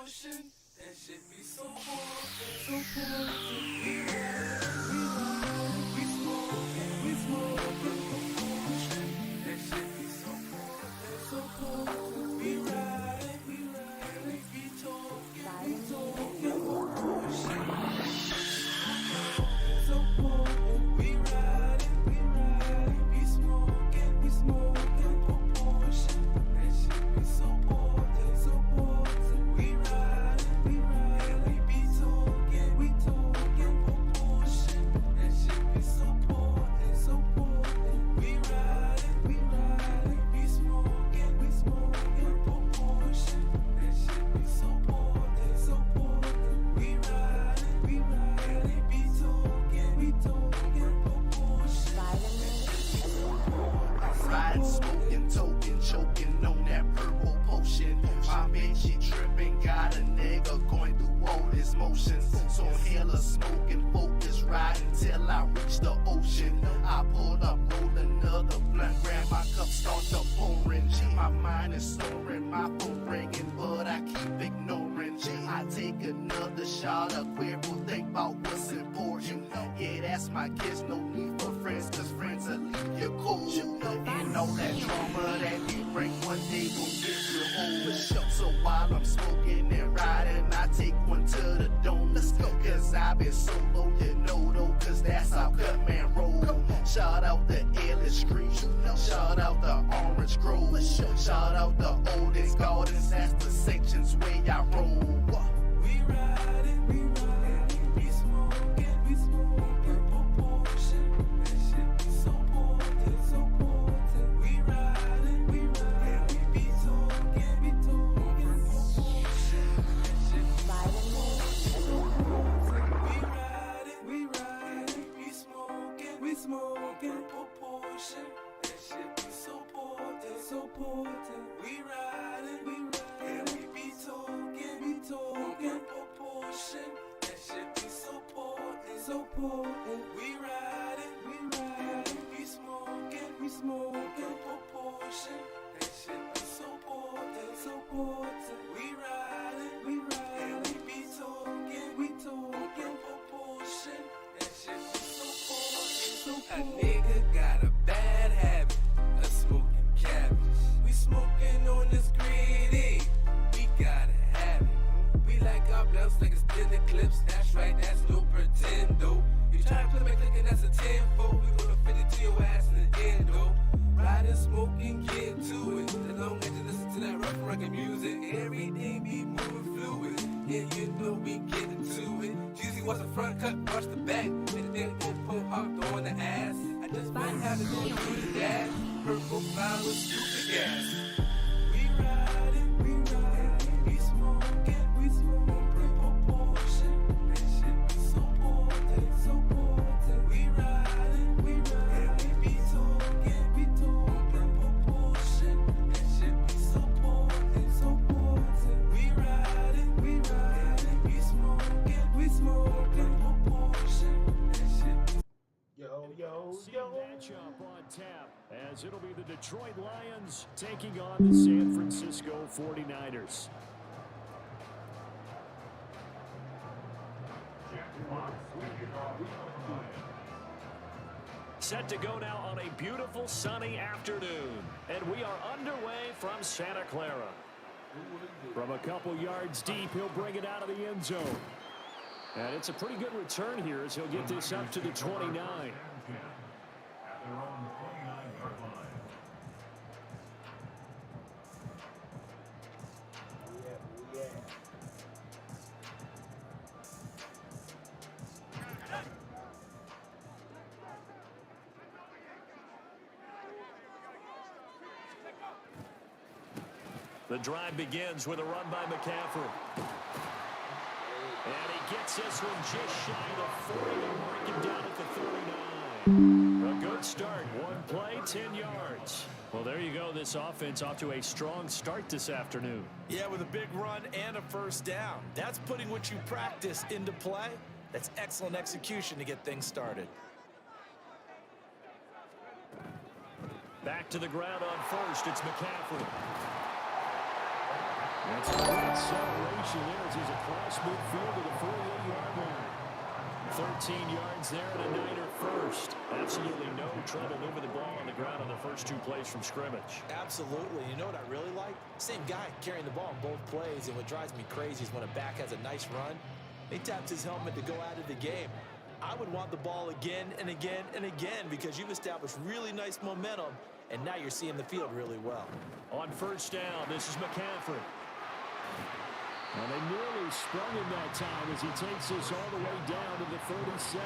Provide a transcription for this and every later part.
proportion. That shit be so potent, so potent. We ride, we smoke proportion. That shit be so potent, so potent. We ride, we talking proportion. So potent. We ride, we smoking proportion. That shit be so potent, so potent. We ride, we talking proportion. That shit be so potent, so potent. We ride, we smoking proportion. That shit be so potent, so potent. We ride, we talking proportion. Riding, smoking, token, choking on that purple potion. My bitch, she tripping, got a nigga going through all his motions. So hella smoking, focus, riding till I reach the ocean. I pulled up, rolled another blunt, grab my cup, start to pouring. My mind is soaring, my phone ringing, but I keep ignoring. I take another shot of queer, will think about what's important. Yeah, that's my kids, no need for friends, cause friends will leave you cold. And all that drama that you bring one day gon' get you old. So while I'm smoking and riding, I take one to the dome. Let's go, cause I've been solo, you know though, cause that's how Cutman roll. Shout out the Ellis Street, shout out the Orange Grove, shout out the oldest gardens, that's the sections where I roll. We riding, we smoking proportion. That shit be so potent, so potent. We riding, we be talking proportion. That shit be so potent. We riding, we smoking proportion. That shit be so potent, so potent. We riding, we be talking proportion. That shit be so potent, so potent. We riding, we smoking proportion. That shit be so potent, so potent. We riding, we talking proportion. That shit be so potent, so potent. A nigga got a bad habit of smoking cabbage. We smoking on this greedy. We gotta have it. We like our blunts like it's in the clips. That's right, that's no pretendo. You try to play me thinking that's a 10-4. We gonna fit it to your ass in the end, though. Riding, smoking, get to it. As long as you listen to that rough rugged music, everything be moving fluid. Yeah, you know we get into it. Jeezy was the front cut, watch the back. And then pull hopped on the ass. I just might have to go through the dash. Purple flowers, stupid gas. We riding, we smoking proportion. That shit be so potent, so potent. We riding, we be talking proportion. That shit be so potent, so potent. We riding, we smoking proportion. That shit be Yo. Matchup on tap, as it'll be the Detroit Lions taking on the San Francisco 49ers. Set to go now on a beautiful sunny afternoon, and we are underway from Santa Clara. From a couple yards deep, he'll bring it out of the end zone. And it's a pretty good return here as he'll get this up to the 29. The drive begins with a run by McCaffrey. And he gets this one just shy of the 40 and break him down at the 39. A good start. One play, 10 yards. Well, there you go. This offense off to a strong start this afternoon. Yeah, with a big run and a first down. That's putting what you practice into play. That's excellent execution to get things started. Back to the ground on first. It's McCaffrey. That's a great celebration there as he's across midfield to the 48-yard line. 13 yards there and a Niner first. Absolutely no trouble moving the ball on the ground on the first 2 plays from scrimmage. Absolutely. You know what I really like? Same guy carrying the ball in both plays, and what drives me crazy is when a back has a nice run, he taps his helmet to go out of the game. I would want the ball again and again and again because you've established really nice momentum, and now you're seeing the field really well. On first down, this is McCaffrey. And they nearly sprung him that time as he takes this all the way down to the 37.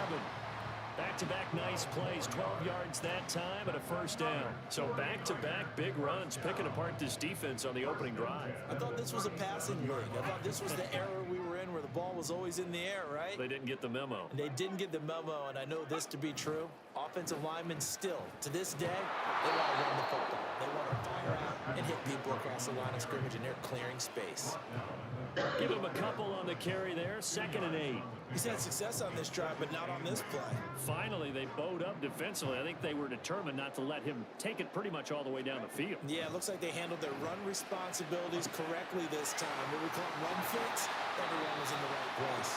Back-to-back nice plays, 12 yards that time and a first down. So back-to-back big runs, picking apart this defense on the opening drive. I thought this was a passing league. I thought this was the era we were in where the ball was always in the air, right? They didn't get the memo. And they didn't get the memo, and I know this to be true. Offensive linemen still, to this day, they want to run the football. They want to fire out and hit people across the line of scrimmage, and they're clearing space. Give him a couple on the carry there, 2nd and 8. He's had success on this drive, but not on this play. Finally, they bowed up defensively. I think they were determined not to let him take it pretty much all the way down the field. Yeah, it looks like they handled their run responsibilities correctly this time. What we call run fix, everyone was in the right place.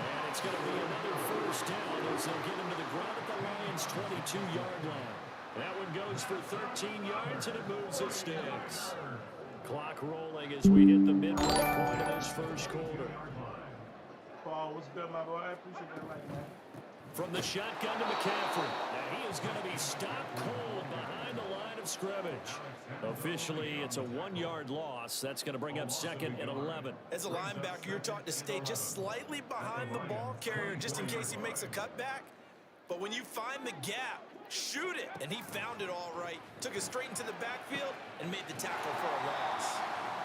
And it's going to be another first down as they'll get him to the ground at the Lions' 22-yard line. That one goes for 13 yards, and it moves the sticks. Clock rolling as we hit the midway point of this first quarter. Paul, what's good, my boy? I appreciate that light, man. From the shotgun to McCaffrey. And he is going to be stopped cold behind the line of scrimmage. Officially, it's a 1-yard loss. That's going to bring up 2nd and 11. As a linebacker, you're taught to stay just slightly behind the ball carrier just in case he makes a cutback. But when you find the gap, shoot it. And he found it all right. Took it straight into the backfield and made the tackle for a loss.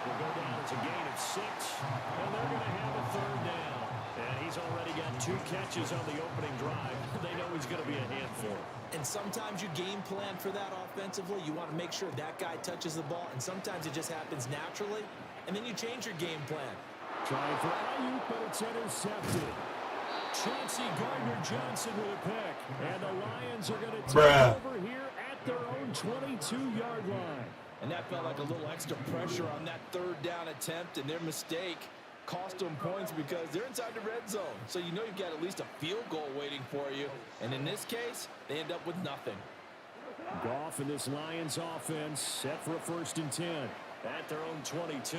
Will go down as a gain of 6. And they're going to have a 3rd down. And he's already got 2 catches on the opening drive. They know he's going to be a handful. And sometimes you game plan for that offensively. You want to make sure that guy touches the ball. And sometimes it just happens naturally. And then you change your game plan. Trying for Ayuk, but it's intercepted. Chauncey Gardner-Johnson with a pick. And the Lions are going to take over here at their own 22-yard line. And that felt like a little extra pressure on that 3rd down attempt, and their mistake cost them points because they're inside the red zone. So you know you've got at least a field goal waiting for you. And in this case, they end up with nothing. Goff and this Lions offense set for a 1st and 10 at their own 22.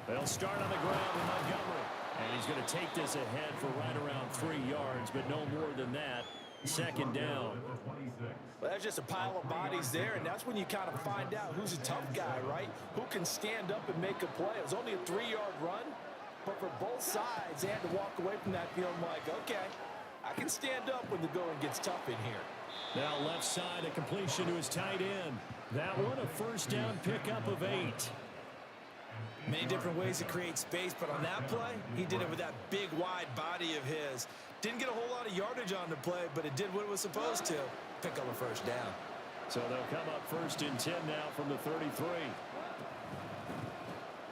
They'll start on the ground with Montgomery. And he's going to take this ahead for right around 3 yards, but no more than that. 2nd down. Well, that's just a pile of bodies there, and that's when you kind of find out who's a tough guy, right? Who can stand up and make a play. It was only a 3-yard run, but for both sides, they had to walk away from that feeling like, okay, I can stand up when the going gets tough in here. Now left side, a completion to his tight end. That one, a 1st down pickup of 8. Many different ways to create space, but on that play, he did it with that big, wide body of his. Didn't get a whole lot of yardage on the play, but it did what it was supposed to. Pick up a 1st down. So they'll come up 1st and 10 now from the 33.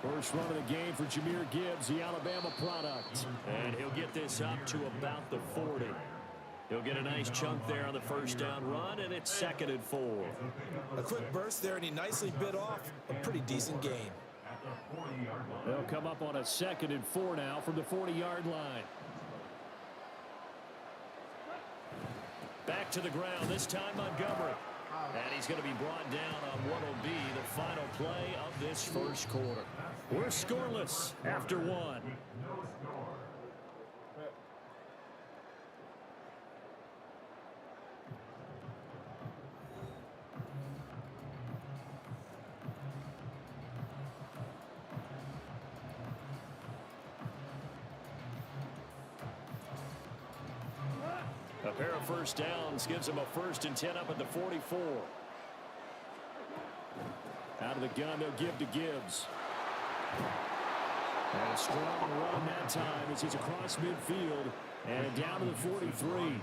First run of the game for Jahmyr Gibbs, the Alabama product. And he'll get this up to about the 40. He'll get a nice chunk there on the 1st down run, and it's 2nd and 4. A quick burst there, and he nicely bit off a pretty decent gain. They'll come up on a 2nd and 4 now from the 40-yard line. Back to the ground, this time Montgomery. And he's going to be brought down on what will be the final play of this first quarter. We're scoreless after 1. A pair of 1st downs gives him a 1st and 10 up at the 44. Out of the gun, they'll give to Gibbs. And a strong run that time as he's across midfield and down to the 43.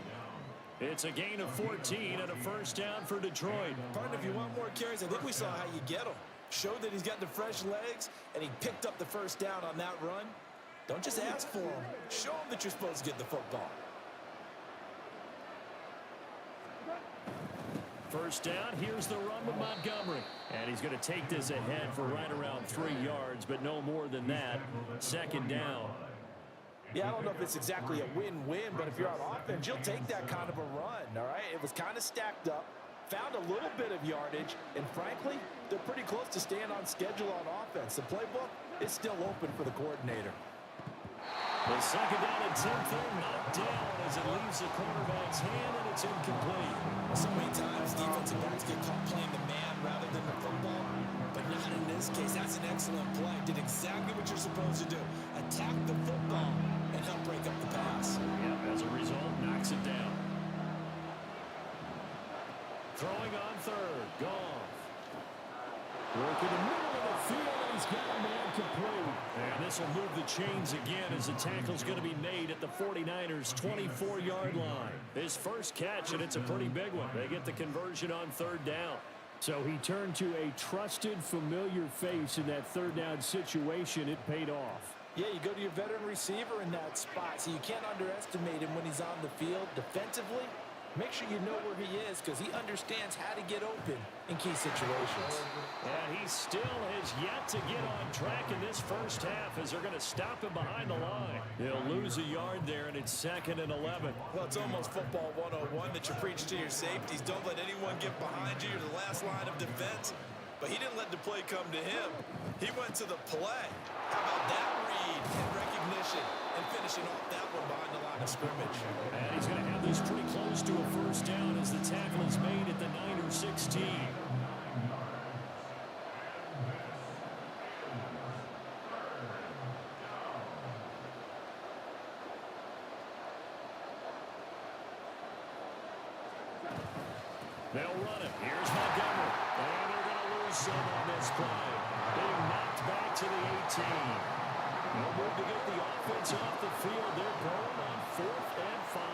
It's a gain of 14 and a 1st down for Detroit. Partner, if you want more carries, I think we saw how you get them. Showed that he's got the fresh legs, and he picked up the 1st down on that run. Don't just ask for him. Show him that you're supposed to get the football. first down. Here's the run with Montgomery. And he's going to take this ahead for right around 3 yards, but no more than that. Second down. Yeah, I don't know if it's exactly a win-win, but if you're on offense, you'll take that kind of a run, all right? It was kind of stacked up, found a little bit of yardage, and frankly, they're pretty close to staying on schedule on offense. The playbook is still open for the coordinator. The second down and 10 knocked down as it leaves the quarterback's hand, and it's incomplete. So many times defensive backs get caught playing the man rather than the football, but not in this case. That's an excellent play. Did exactly what you're supposed to do. Attack the football and help break up the pass. Yep, as a result, knocks it down. Throwing on third. Goff. Working the middle of the field, and he's got a man complete. And this will move the chains again as the tackle's going to be made at the 49ers' 24-yard line. His first catch, and it's a pretty big one. They get the conversion on third down. So he turned to a trusted, familiar face in that third down situation. It paid off. Yeah, you go to your veteran receiver in that spot, so you can't underestimate him when he's on the field defensively. Make sure you know where he is because he understands how to get open in key situations. And he still has yet to get on track in this first half as they're going to stop him behind the line. He'll lose a yard there, and it's 2nd and 11. Well, it's almost football 101 that you preach to your safeties. Don't let anyone get behind you. You're the last line of defense. But he didn't let the play come to him. He went to the play. How about that read and recognition and finishing off that one behind the line of scrimmage. And he's going to have this pretty close to a first down as the tackle is made at the Niners 16. They'll run it. Here's Montgomery. And they're going to lose some on this play. Being knocked back to the 18. No move to get the offense off the field. They're going on 4th and 5.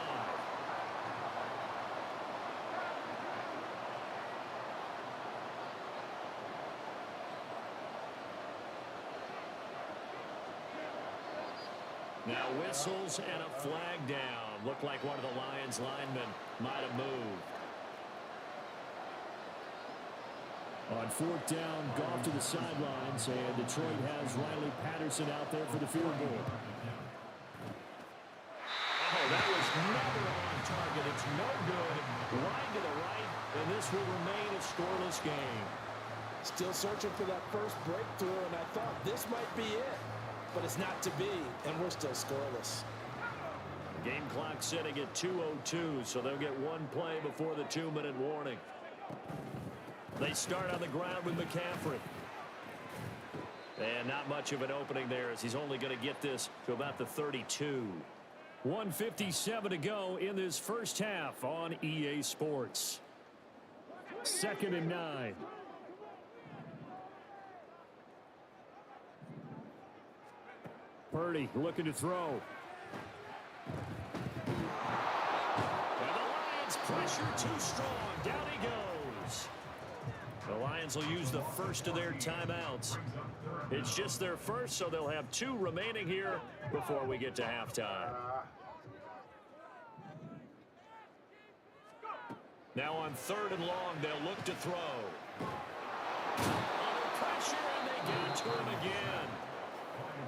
Now whistles and a flag down. Looked like one of the Lions linemen might have moved. On 4th down, Goff to the sidelines, and Detroit has Riley Patterson out there for the field goal. Oh, that was never on target. It's no good. Wide to the right, and this will remain a scoreless game. Still searching for that first breakthrough, and I thought this might be it. But it's not to be, and we're still scoreless. Game clock sitting at 2:02, so they'll get one play before the 2-minute warning. They start on the ground with McCaffrey. And not much of an opening there as he's only going to get this to about the 32. 1:57 to go in this first half on EA Sports. 2nd and 9. Purdy looking to throw. And the Lions pressure too strong. Down he goes. The Lions will use the first of their timeouts. It's just their first, so they'll have 2 remaining here before we get to halftime. Now on 3rd and long, they'll look to throw. Under pressure, and they get to him again.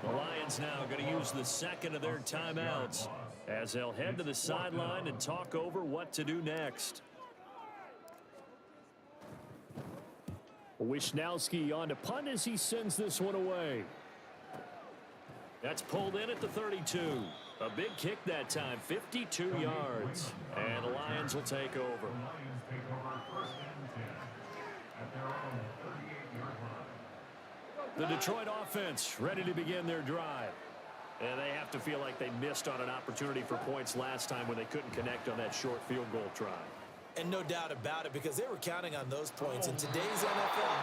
The Lions now going to use the second of their timeouts as they'll head to the sideline and talk over what to do next. Wishnowski on to punt as he sends this one away. That's pulled in at the 32. A big kick that time, 52 yards. And the Lions will take over. The Detroit offense ready to begin their drive. And they have to feel like they missed on an opportunity for points last time when they couldn't connect on that short field goal try. And no doubt about it, because they were counting on those points. In today's NFL,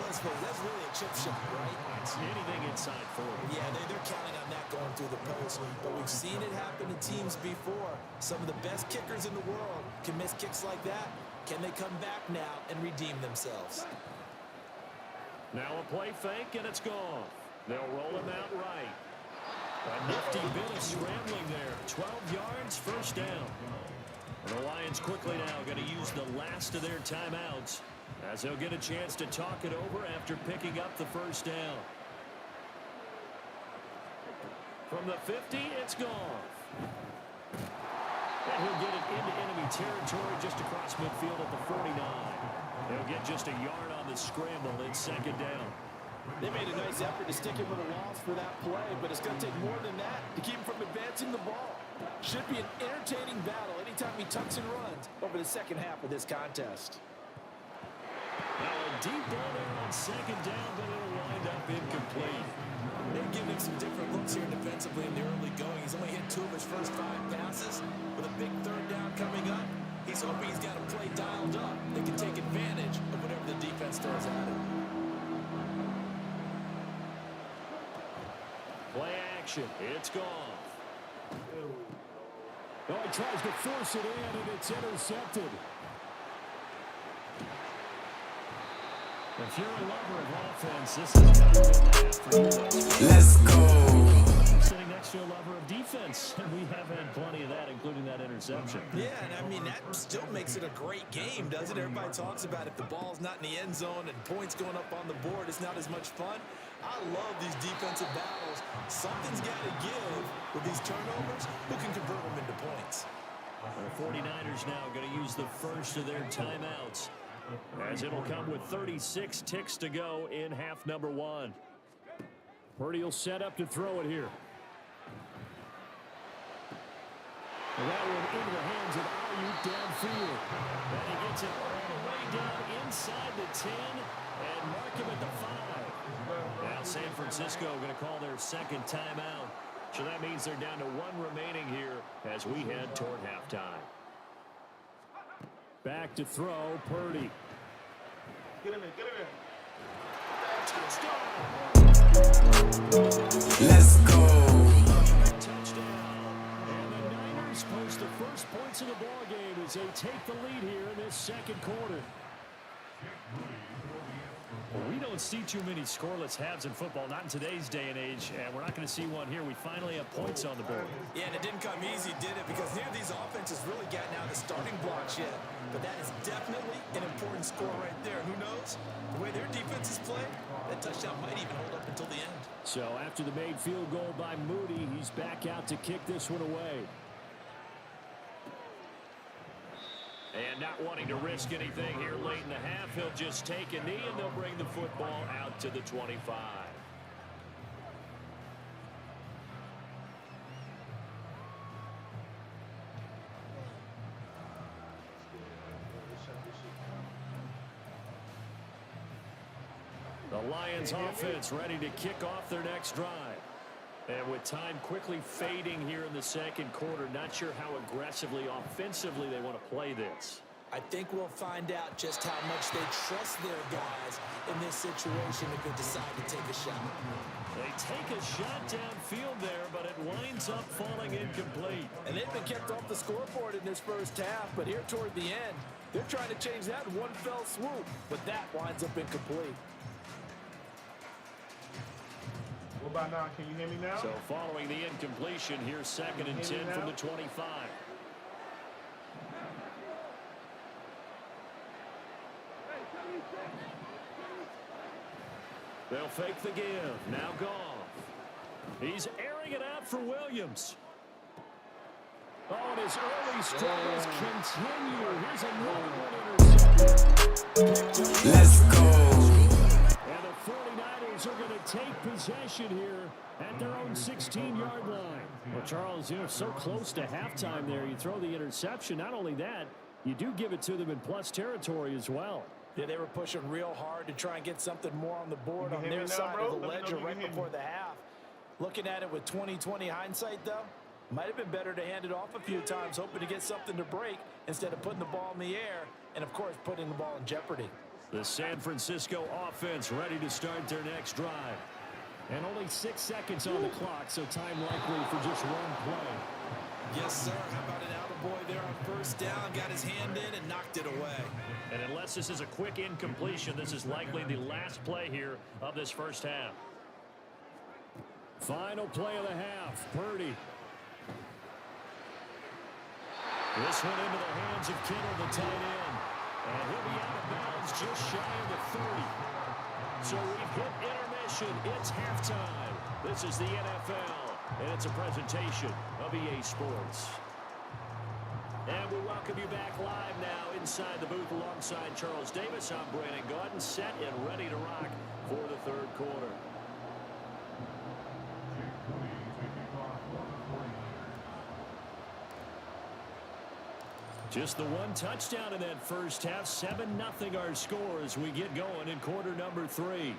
that's really a chip shot, right? It's anything inside 40. Yeah, they're counting on that going through the post. But we've seen it happen to teams before. Some of the best kickers in the world can miss kicks like that. Can they come back now and redeem themselves? Now a play fake, and it's gone. They'll roll him out right. A nifty bit of scrambling there. 12 yards, first down. The Lions quickly now going to use the last of their timeouts as they'll get a chance to talk it over after picking up the first down. From the 50, it's gone. And he'll get it into enemy territory just across midfield at the 49. He'll get just a yard on the scramble. It's second down. They made a nice effort to stick him with a loss for that play, but it's going to take more than that to keep him from advancing the ball. Should be an entertaining battle anytime he tucks and runs over the second half of this contest. Now a deep ball there on second down, but it'll wind up incomplete. They're giving him some different looks here defensively in the early going. He's only hit 2 of his first 5 passes. With a big third down coming up, he's hoping he's got a play dialed up that can take advantage of whatever the defense throws at him. Play action. It's gone. Oh, he tries to force it in, and it's intercepted. If you're a lover of offense, this is not a good half for you. Let's go. Sitting next to a lover of defense, and we have had plenty of that, including that interception. Yeah, and I mean, that still makes it a great game, doesn't it? Everybody talks about if the ball's not in the end zone and points going up on the board, it's not as much fun. I love these defensive battles. Something's got to give with these turnovers. Who can convert them into points? The 49ers now going to use the first of their timeouts, as it'll come with 36 ticks to go in half number 1. Purdy will set up to throw it here. And that one into the hands of Ayuk downfield. And he gets it all the way down inside the 10 and mark him at the 5. Now San Francisco going to call their second timeout. So that means they're down to 1 remaining here as we head toward halftime. Back to throw, Purdy. Get in there, get in there. Let's go. Touchdown. And the Niners post the first points of the ball game as they take the lead here in this second quarter. Well, we don't see too many scoreless halves in football, not in today's day and age, and we're not going to see one here. We finally have points on the board. Yeah, and it didn't come easy, did it? Because neither of these offenses really gotten out of the starting blocks yet. But that is definitely an important score right there. Who knows? The way their defenses play, that touchdown might even hold up until the end. So after the made field goal by Moody, he's back out to kick this one away. And not wanting to risk anything here late in the half, he'll just take a knee and they'll bring the football out to the 25. The Lions offense ready to kick off their next drive. And with time quickly fading here in the second quarter, not sure how aggressively, offensively they want to play this. I think we'll find out just how much they trust their guys in this situation if they decide to take a shot. They take a shot downfield there, but it winds up falling incomplete. And they've been kept off the scoreboard in this first half, but here toward the end, they're trying to change that in one fell swoop, but that winds up incomplete. What about now? Can you hear me now? So following the incompletion, here's second and 10 from the 25. They'll fake the give. Now Goff. He's airing it out for Williams. Oh, and his early struggles continue. Here's another one intercepted. Let's go. And the 49ers are going to take possession here at their own 16-yard line. Well, Charles, you know, so close to halftime there. You throw the interception. Not only that, you do give it to them in plus territory as well. Yeah, they were pushing real hard to try and get something more on the board on their side of the ledger right before the half. Looking at it with 20/20 hindsight, though, might have been better to hand it off a few times, hoping to get something to break instead of putting the ball in the air and, of course, putting the ball in jeopardy. The San Francisco offense ready to start their next drive. And only 6 seconds on the clock, so time likely for just one play. Yes, sir. How about an attaboy there on first down? Got his hand in and knocked it away. And unless this is a quick incompletion, this is likely the last play here of this first half. Final play of the half. Purdy. This one into the hands of Kittle, the tight end. And he'll be out of bounds just shy of the 30. So we've hit intermission. It's halftime. This is the NFL, and it's a presentation of EA Sports. And we welcome you back live now inside the booth alongside Charles Davis. I'm Brandon Gaudin, set and ready to rock for the third quarter. Just the one touchdown in that first half. 7-0 our score as we get going in quarter number 3.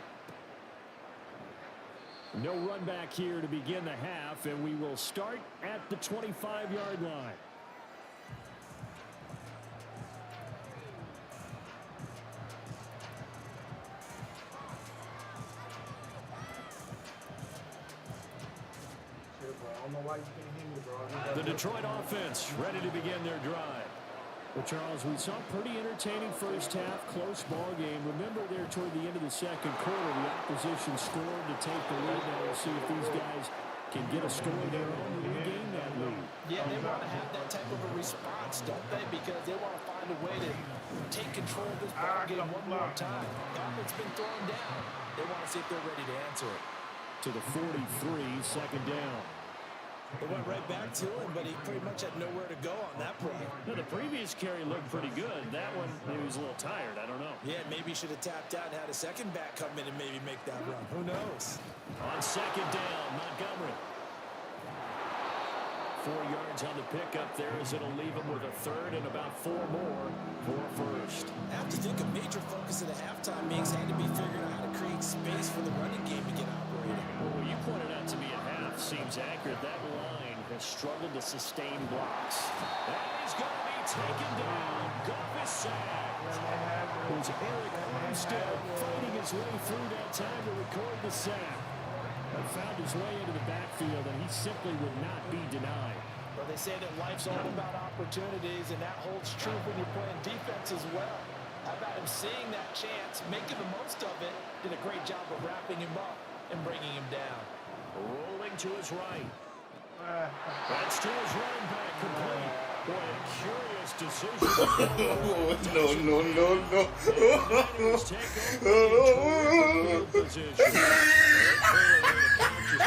No run back here to begin the half, and we will start at the 25-yard line. I don't know why you can't hear me, bro. The Detroit offense ready to begin their drive. Well, Charles, we saw a pretty entertaining first half, close ball game. Remember there toward the end of the second quarter, the opposition scored to take the lead. Now we'll see if these guys can get a score of their own and regain that lead. Yeah, they want to have that type of a response, don't they? Because they want to find a way to take control of this ball game one more time. It's been thrown down. They want to see if they're ready to answer it. To the 43, second down. They went right back to him, but he pretty much had nowhere to go on that play. Now, the previous carry looked pretty good. That one, maybe he was a little tired. I don't know. Yeah, maybe he should have tapped out and had a second back come in and maybe make that run. Who knows? On second down, Montgomery. 4 yards on the pickup there as it'll leave him with a third and about 4 more for first. I have to think a major focus of the halftime meetings had to be figuring out how to create space for the running game to get operated. Well, you pointed out to me at half seems accurate. That line has struggled to sustain blocks. And he's going to be taken down. Goff is sacked. It was Eric Armstead fighting his way through that time to record the sack. But found his way into the backfield, and he simply would not be denied. Well, they say that life's all about opportunities, and that holds true when you're playing defense as well. How about him seeing that chance, making the most of it, did a great job of wrapping him up and bringing him down. Rolling to his right. That's to his running back, complete. Boy, a curious decision.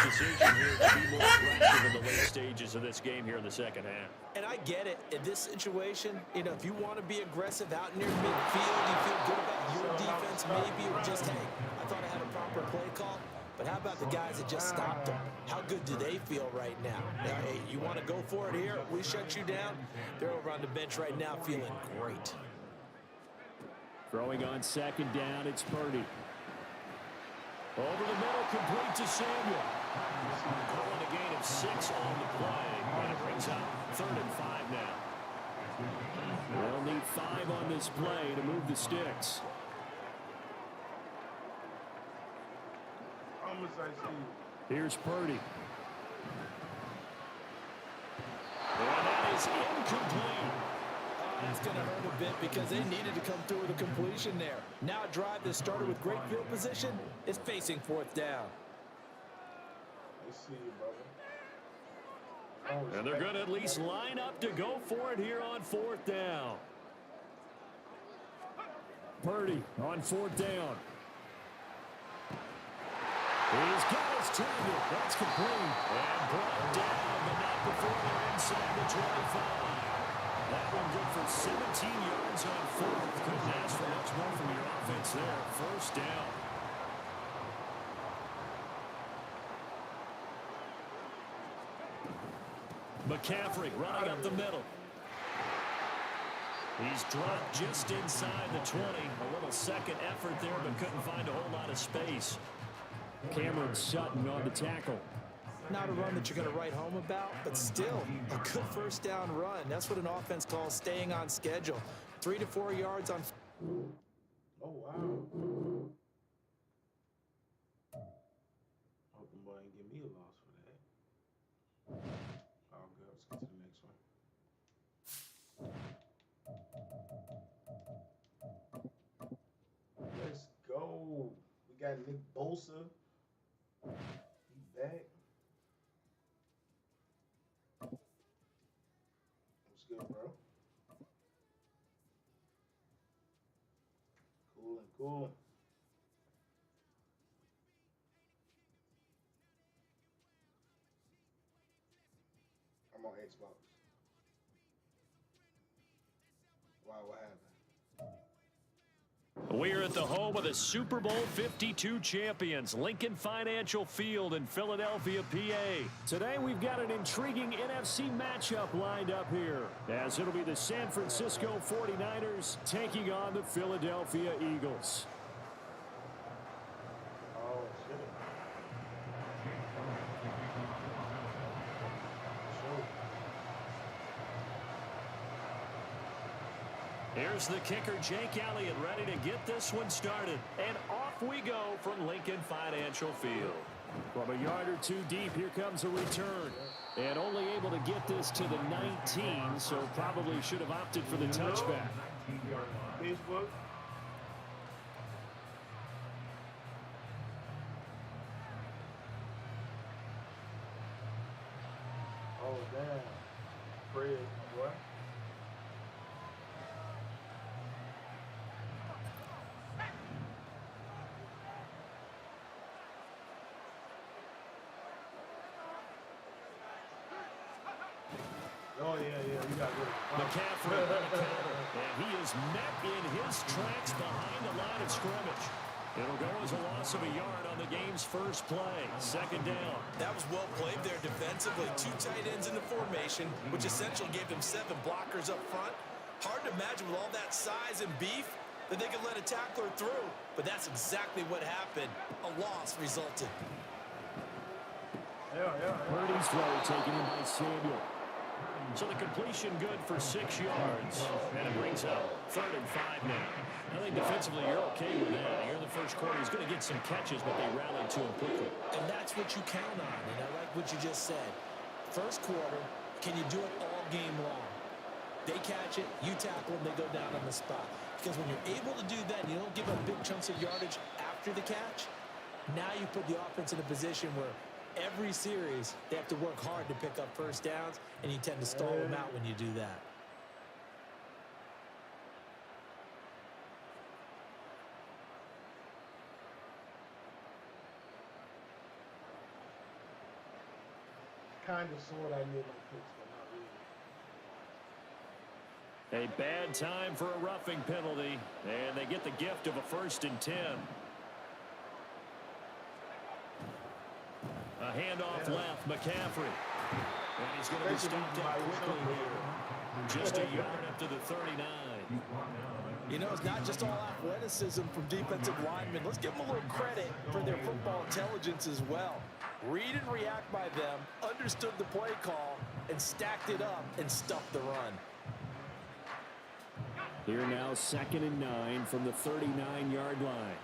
Decision here to be more aggressive in the late stages of this game here in the second half. And I get it. In this situation, you know, if you want to be aggressive out near midfield, you feel good about your defense, maybe, or just, hey, I thought I had a proper play call. But how about the guys that just stopped them? How good do they feel right now? Hey, you want to go for it here? We shut you down. They're over on the bench right now feeling great. Throwing on second down, it's Purdy. Over the middle, complete to Samuel. Calling a gain of 6 on the play. And it brings up 3rd and 5 now. They'll need 5 on this play to move the sticks. Here's Purdy. And that is incomplete. That's going to hurt a bit because they needed to come through with a completion there. Now a drive that started with great field position is facing 4th down. And they're going to at least line up to go for it here on 4th down. Purdy on 4th down. He's got his target. That's complete. And brought down, but not before they're inside the 25. That one good for 17 yards on 4th. Couldn't ask for much more from your offense there. 1st down. McCaffrey running up the middle. He's dropped just inside the 20. A little second effort there, but couldn't find a whole lot of space. Cameron Sutton on the tackle. Not a run that you're going to write home about, but still a good 1st down run. That's what an offense calls staying on schedule. 3 to 4 yards on. Oh, wow. Hope the boy ain't give me a loss for that. Oh, good. Let's get to the next one. Let's go. We got Nick Bosa. He back. What's good, bro? Cool. I'm on Xbox. Wow, what happened? We're at the home of the Super Bowl 52 champions, Lincoln Financial Field in Philadelphia, PA. Today we've got an intriguing NFC matchup lined up here, as it'll be the San Francisco 49ers taking on the Philadelphia Eagles. Oh, shit. Here's the kicker, Jake Elliott, ready to get this one started. And off we go from Lincoln Financial Field. From a yard or two deep, here comes a return. And only able to get this to the 19, so probably should have opted for the touchback. Facebook. Oh, damn. Fred, what? Oh, yeah, you got good. McCaffrey on the counter, and he is met in his tracks behind the line of scrimmage. It'll go as a loss of a yard on the game's first play. Second down. That was well played there defensively. Two tight ends in the formation, which essentially gave them 7 blockers up front. Hard to imagine with all that size and beef that they could let a tackler through. But that's exactly what happened. A loss resulted. Yeah. Purdy's throw taken in by Samuel. So the completion good for 6 yards. And it brings up 3rd and 5 now. I think defensively you're okay with that. Here in the first quarter, he's going to get some catches, but they rallied to him quickly. And that's what you count on. And I like what you just said. First quarter, can you do it all game long? They catch it, you tackle them, they go down on the spot. Because when you're able to do that, and you don't give up big chunks of yardage after the catch, now you put the offense in a position where every series, they have to work hard to pick up first downs, and you tend to stall them out when you do that. Kind of, sort of, I made my picks, but not really. A bad time for a roughing penalty, and they get the gift of a 1st and 10. A handoff left, McCaffrey. And he's going to be stopped up quickly here. Just a yard up to the 39. You know, it's not just all athleticism from defensive linemen. Let's give them a little credit for their football intelligence as well. Read and react by them, understood the play call, and stacked it up and stuffed the run. Here now, 2nd and 9 from the 39-yard line.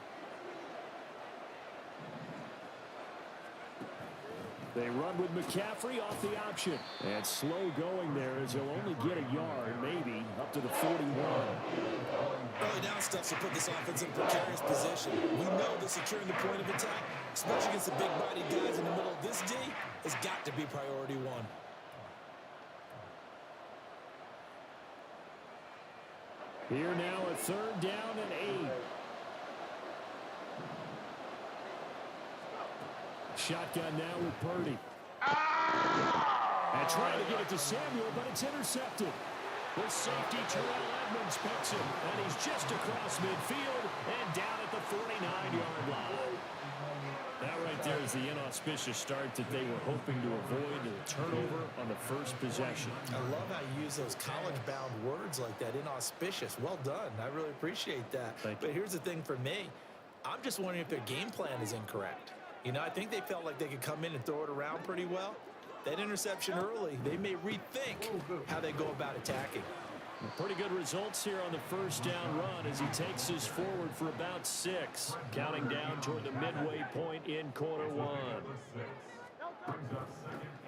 They run with McCaffrey off the option. And slow going there as he'll only get a yard, maybe, up to the 41. Early down stuff to put this offense in precarious position. We know that securing the point of attack, especially against the big-bodied guys in the middle of this D, has got to be priority one. Here now, a 3rd down and 8. Shotgun now with Purdy. And trying to get it to Samuel, but it's intercepted. The safety, Terrell Edmonds, picks him, and he's just across midfield and down at the 49-yard line. That right there is the inauspicious start that they were hoping to avoid, the turnover on the first possession. I love how you use those college-bound words like that, inauspicious. Well done. I really appreciate that. But here's the thing for me. I'm just wondering if their game plan is incorrect. You know, I think they felt like they could come in and throw it around pretty well. That interception early, they may rethink how they go about attacking. Pretty good results here on the first down run as he takes us forward for about 6. Counting down toward the midway point in quarter 1.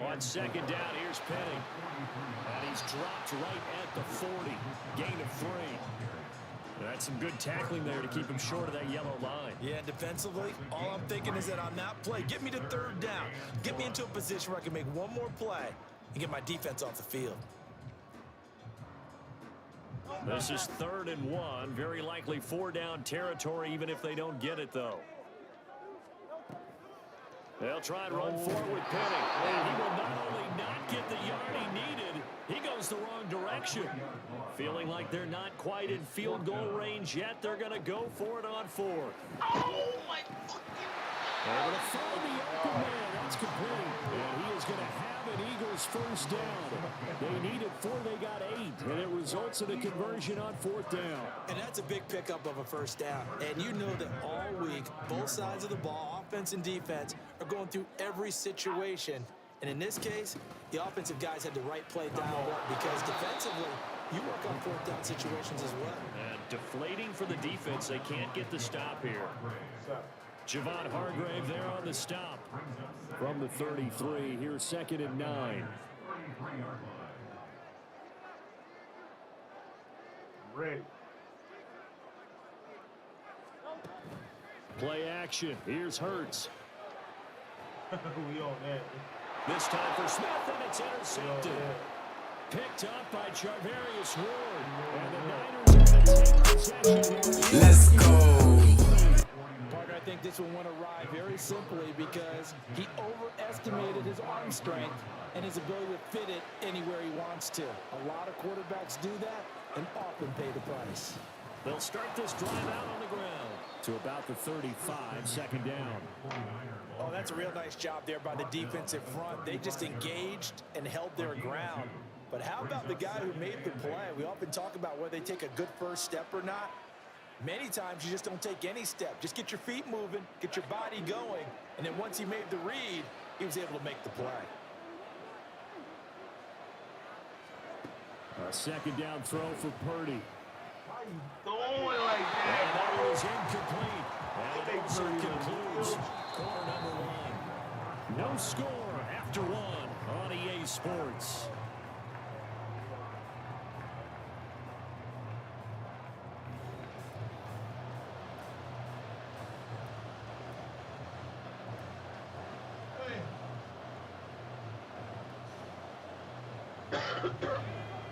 On 2nd down, here's Penning. And he's dropped right at the 40. Gain of 3. That's some good tackling there to keep him short of that yellow line. Yeah, defensively, all I'm thinking is that on that play, get me to 3rd down. Get me into a position where I can make one more play and get my defense off the field. This is 3rd and 1. Very likely 4-down territory, even if they don't get it, though. They'll try and run forward with Penny. And he will not only not get the yard he needed, he goes the wrong direction. Feeling like they're not quite in field goal range yet, they're going to go for it on 4th. Oh, my fucking... They're going to follow the open man. That's complete. And he is going to have an Eagles first down. They needed 4, they got 8. And it results in a conversion on 4th down. And that's a big pickup of a first down. And you know that all week, both sides of the ball, offense and defense, are going through every situation. And in this case, the offensive guys had the right play dialed up because defensively, you work on 4th down situations as well. And deflating for the defense. They can't get the stop here. Javon Hargrave there on the stop. From the 33, here's 2nd and 9. Ready. Play action. Here's Hurts. We on that. This time for Smith, and it's intercepted. Picked up by Charvarius Ward. And the Niners are going to take possession. Let's go. Parker, I think this one went awry very simply because he overestimated his arm strength and his ability to fit it anywhere he wants to. A lot of quarterbacks do that and often pay the price. They'll start this drive out on the ground to about the 35, 2nd down. Oh, that's a real nice job there by the defensive front. They just engaged and held their ground. But how about the guy who made the play? We often talk about whether they take a good first step or not. Many times you just don't take any step. Just get your feet moving, get your body going, and then once he made the read, he was able to make the play. A 2nd down throw for Purdy. Why you throwing like And that? that was incomplete. And it also concludes quarter number 1. No score after 1 on EA Sports.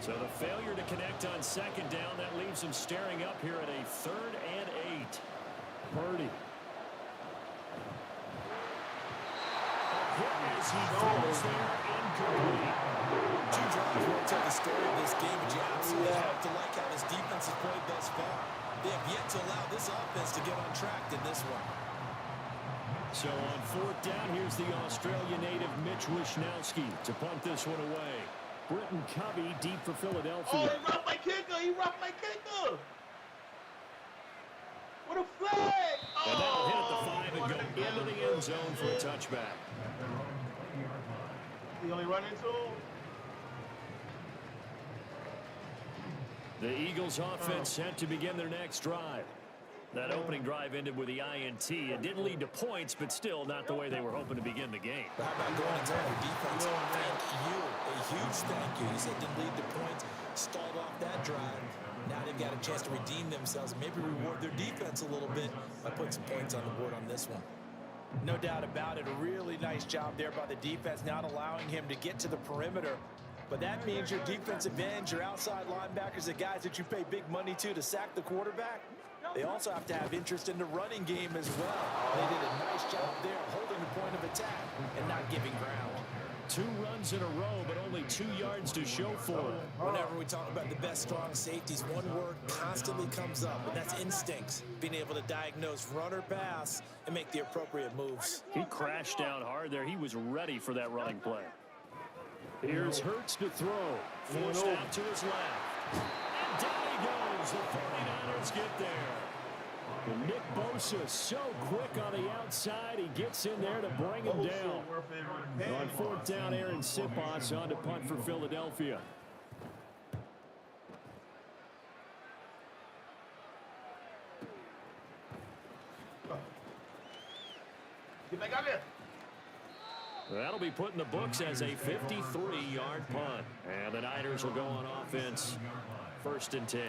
So the failure to connect on 2nd down, that leaves him staring up here at a 3rd and 8. Purdy. As he throws there, incomplete. 2 drives will tell the story of this game, but you absolutely have to like how this defense has played thus far. They have yet to allow this offense to get on track in this one. So on 4th down, here's the Australia native Mitch Wishnowski to punt this one away. Britton Covey deep for Philadelphia. Oh, he rocked my kicker. He rocked my kicker. What a flag. And that'll hit at the 5 and go into the end zone for a touchback. He only run into him? The Eagles offense set to begin their next drive. That opening drive ended with the INT. It didn't lead to points, but still not the way they were hoping to begin the game. But how about going and telling your defense, thank you, a huge thank you. You said didn't lead to points, stalled off that drive. Now they've got a chance to redeem themselves and maybe reward their defense a little bit by putting some points on the board on this one. No doubt about it. A really nice job there by the defense, not allowing him to get to the perimeter. But that means your defensive ends, your outside linebackers, the guys that you pay big money to sack the quarterback, they also have to have interest in the running game as well. They did a nice job there holding the point of attack and not giving ground. 2 runs in a row, but only 2 yards to show for it. Whenever we talk about the best strong safeties, one word constantly comes up, and that's instincts. Being able to diagnose run or pass and make the appropriate moves. He crashed down hard there. He was ready for that running play. Here's Hurts to throw. Forced out to his left. And down he goes. The 49ers get there. And Nick Bosa so quick on the outside. He gets in there to bring him down. On 4th down, Aaron Sipos on to punt for Philadelphia. Get back out there. That'll be put in the books as a 53-yard punt. And the Niners will go on offense. 1st and 10.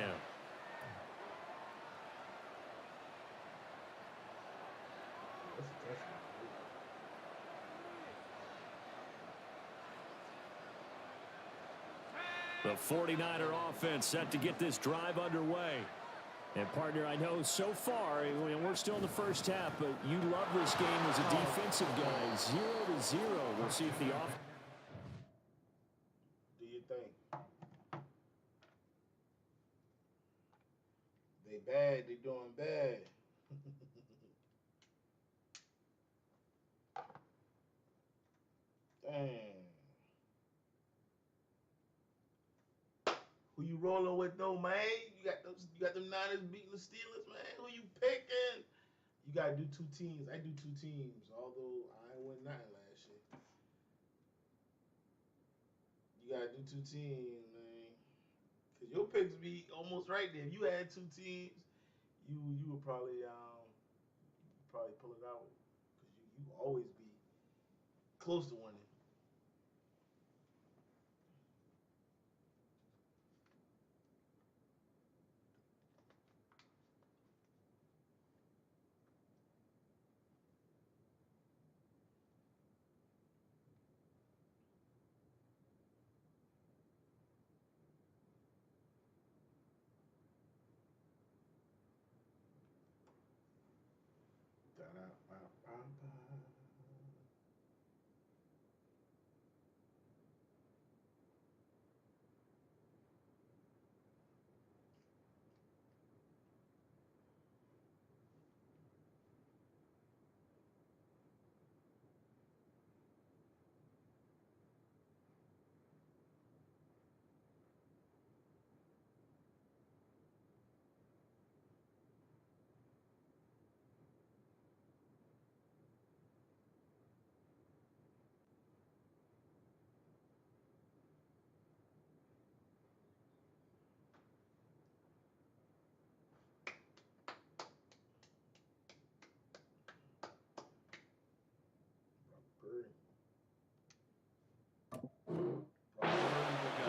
The 49er offense set to get this drive underway. And, partner, I know so far, we're still in the first half, but you love this game as a defensive guy. 0-0. We'll see if the offense. Do you think? They bad. They doing bad. Dang. Who you rolling with though, man? You got them Niners beating the Steelers, man. Who you picking? You gotta do 2 teams. I do 2 teams, although I ain't win nothing last year. You gotta do 2 teams, man. Cause your picks be almost right there. If you had 2 teams, you would probably pull it out. Cause you always be close to winning.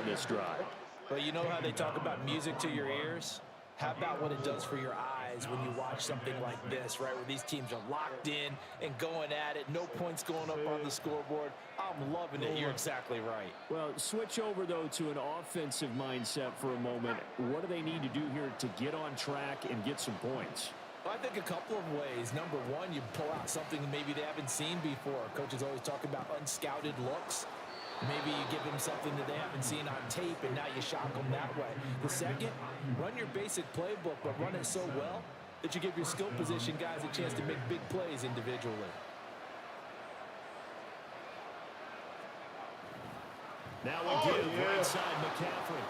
This drive. But you know how they talk about music to your ears? How about what it does for your eyes when you watch something like this, right, where these teams are locked in and going at it, no points going up on the scoreboard. I'm loving it. You're exactly right. Well, switch over, though, to an offensive mindset for a moment. What do they need to do here to get on track and get some points? Well, I think a couple of ways. Number one, you pull out something maybe they haven't seen before. Coaches always talk about unscouted looks. Maybe you give them something that they haven't seen on tape, and now you shock them that way. The second, run your basic playbook, but run it so well that you give your skill position guys a chance to make big plays individually. Now we give right side McCaffrey.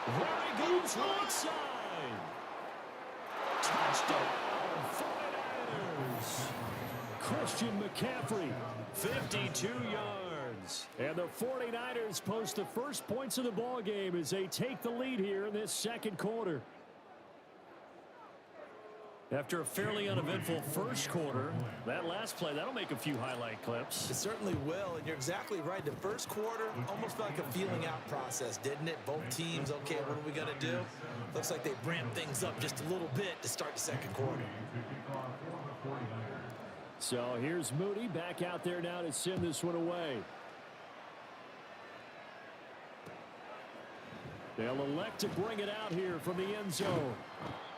There he goes right side. Touchdown, 49ers. Christian McCaffrey, 52 yards. And the 49ers post the first points of the ball game as they take the lead here in this second quarter. After a fairly uneventful first quarter, that last play, that'll make a few highlight clips. It certainly will, and you're exactly right. The first quarter almost felt like a feeling out process, didn't it? Both teams, okay, what are we going to do? Looks like they ramped things up just a little bit to start the second quarter. So here's Moody back out there now to send this one away. They'll elect to bring it out here from the end zone.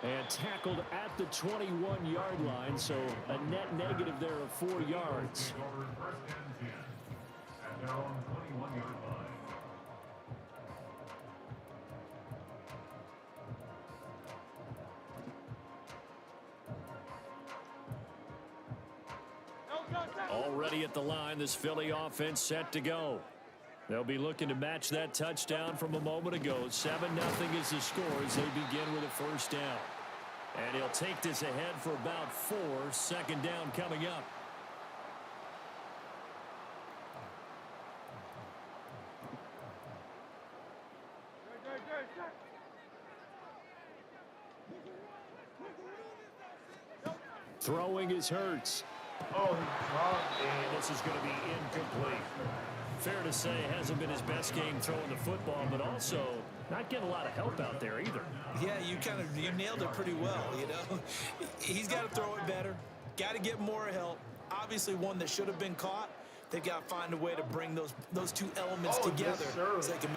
And tackled at the 21-yard line, so a net negative there of 4 yards. Already at the line, this Philly offense set to go. They'll be looking to match that touchdown from a moment ago. 7-0 is the score as they begin with a first down. And he'll take this ahead for about 4. Second down coming up. Throwing is Hurts. Oh, he dropped it. And this is going to be incomplete. Fair to say, hasn't been his best game throwing the football, but also not getting a lot of help out there either. Yeah, you nailed it pretty well, you know. He's got to throw it better, got to get more help. Obviously one that should have been caught, They've got to find a way to bring those two elements together. Yes, So they can...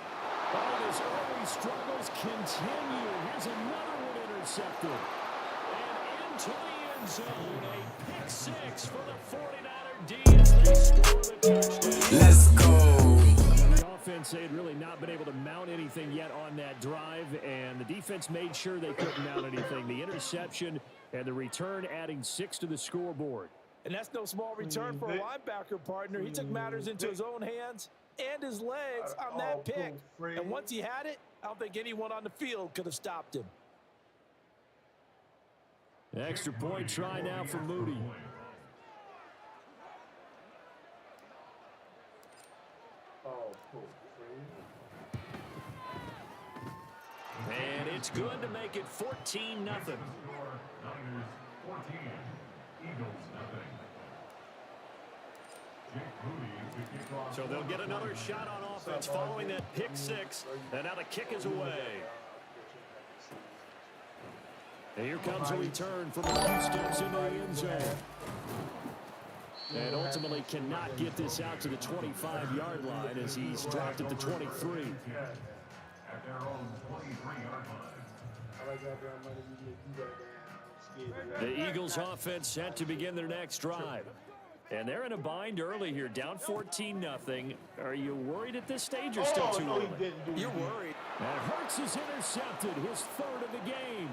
Oh, his early struggles continue. Here's another one intercepted. And into the end zone, a pick six for the 49er D as they score the touchdown. Let's go. The offense, they had really not been able to mount anything yet on that drive, and the defense made sure they couldn't mount anything. The interception and the return adding 6 to the scoreboard. And that's no small return for a linebacker partner. He took matters into his own hands and his legs on that pick. And once he had it, I don't think anyone on the field could have stopped him. Extra point try now for Moody. And it's good to make it 14-0. So they'll get another shot on offense following that pick six. And now the kick is away. And here comes a return from a few steps into the end zone. And ultimately cannot get this out to the 25-yard line as he's dropped at the 23. The Eagles offense set to begin their next drive. And they're in a bind early here, down 14-0. Are you worried at this stage or still too early? You're worried. And Hurts is intercepted, his third of the game.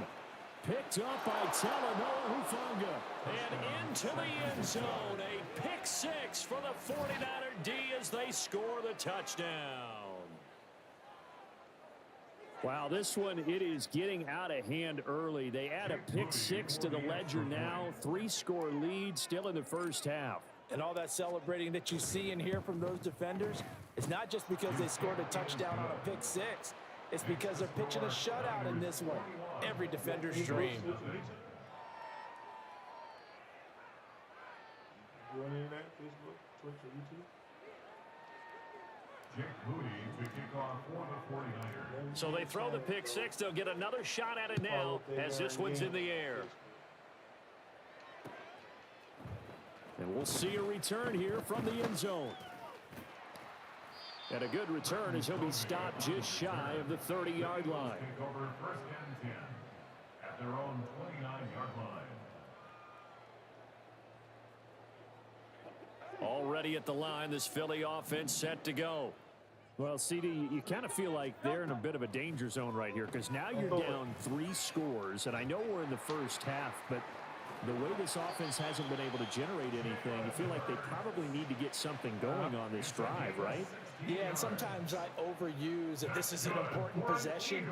Picked up by Talanoa Hufanga. And into the end zone, a pick six for the 49er D as they score the touchdown. Wow, this one, it is getting out of hand early. They add a pick six to the ledger now. 3-score lead still in the first half. And all that celebrating that you see and hear from those defenders is not just because they scored a touchdown on a pick six. It's because they're pitching a shutout in this one. Every defender's dream. So they throw the pick six. They'll get another shot at it now as this one's in the air. And we'll see a return here from the end zone. And a good return as he'll be stopped just shy of the 30-yard line. At their own 29-yard line. Already at the line, this Philly offense set to go. Well, CD, you kind of feel like they're in a bit of a danger zone right here because now you're down 3 scores, and I know we're in the first half, but the way this offense hasn't been able to generate anything, you feel like they probably need to get something going on this drive, right? Yeah, and sometimes I overuse that this is an important possession,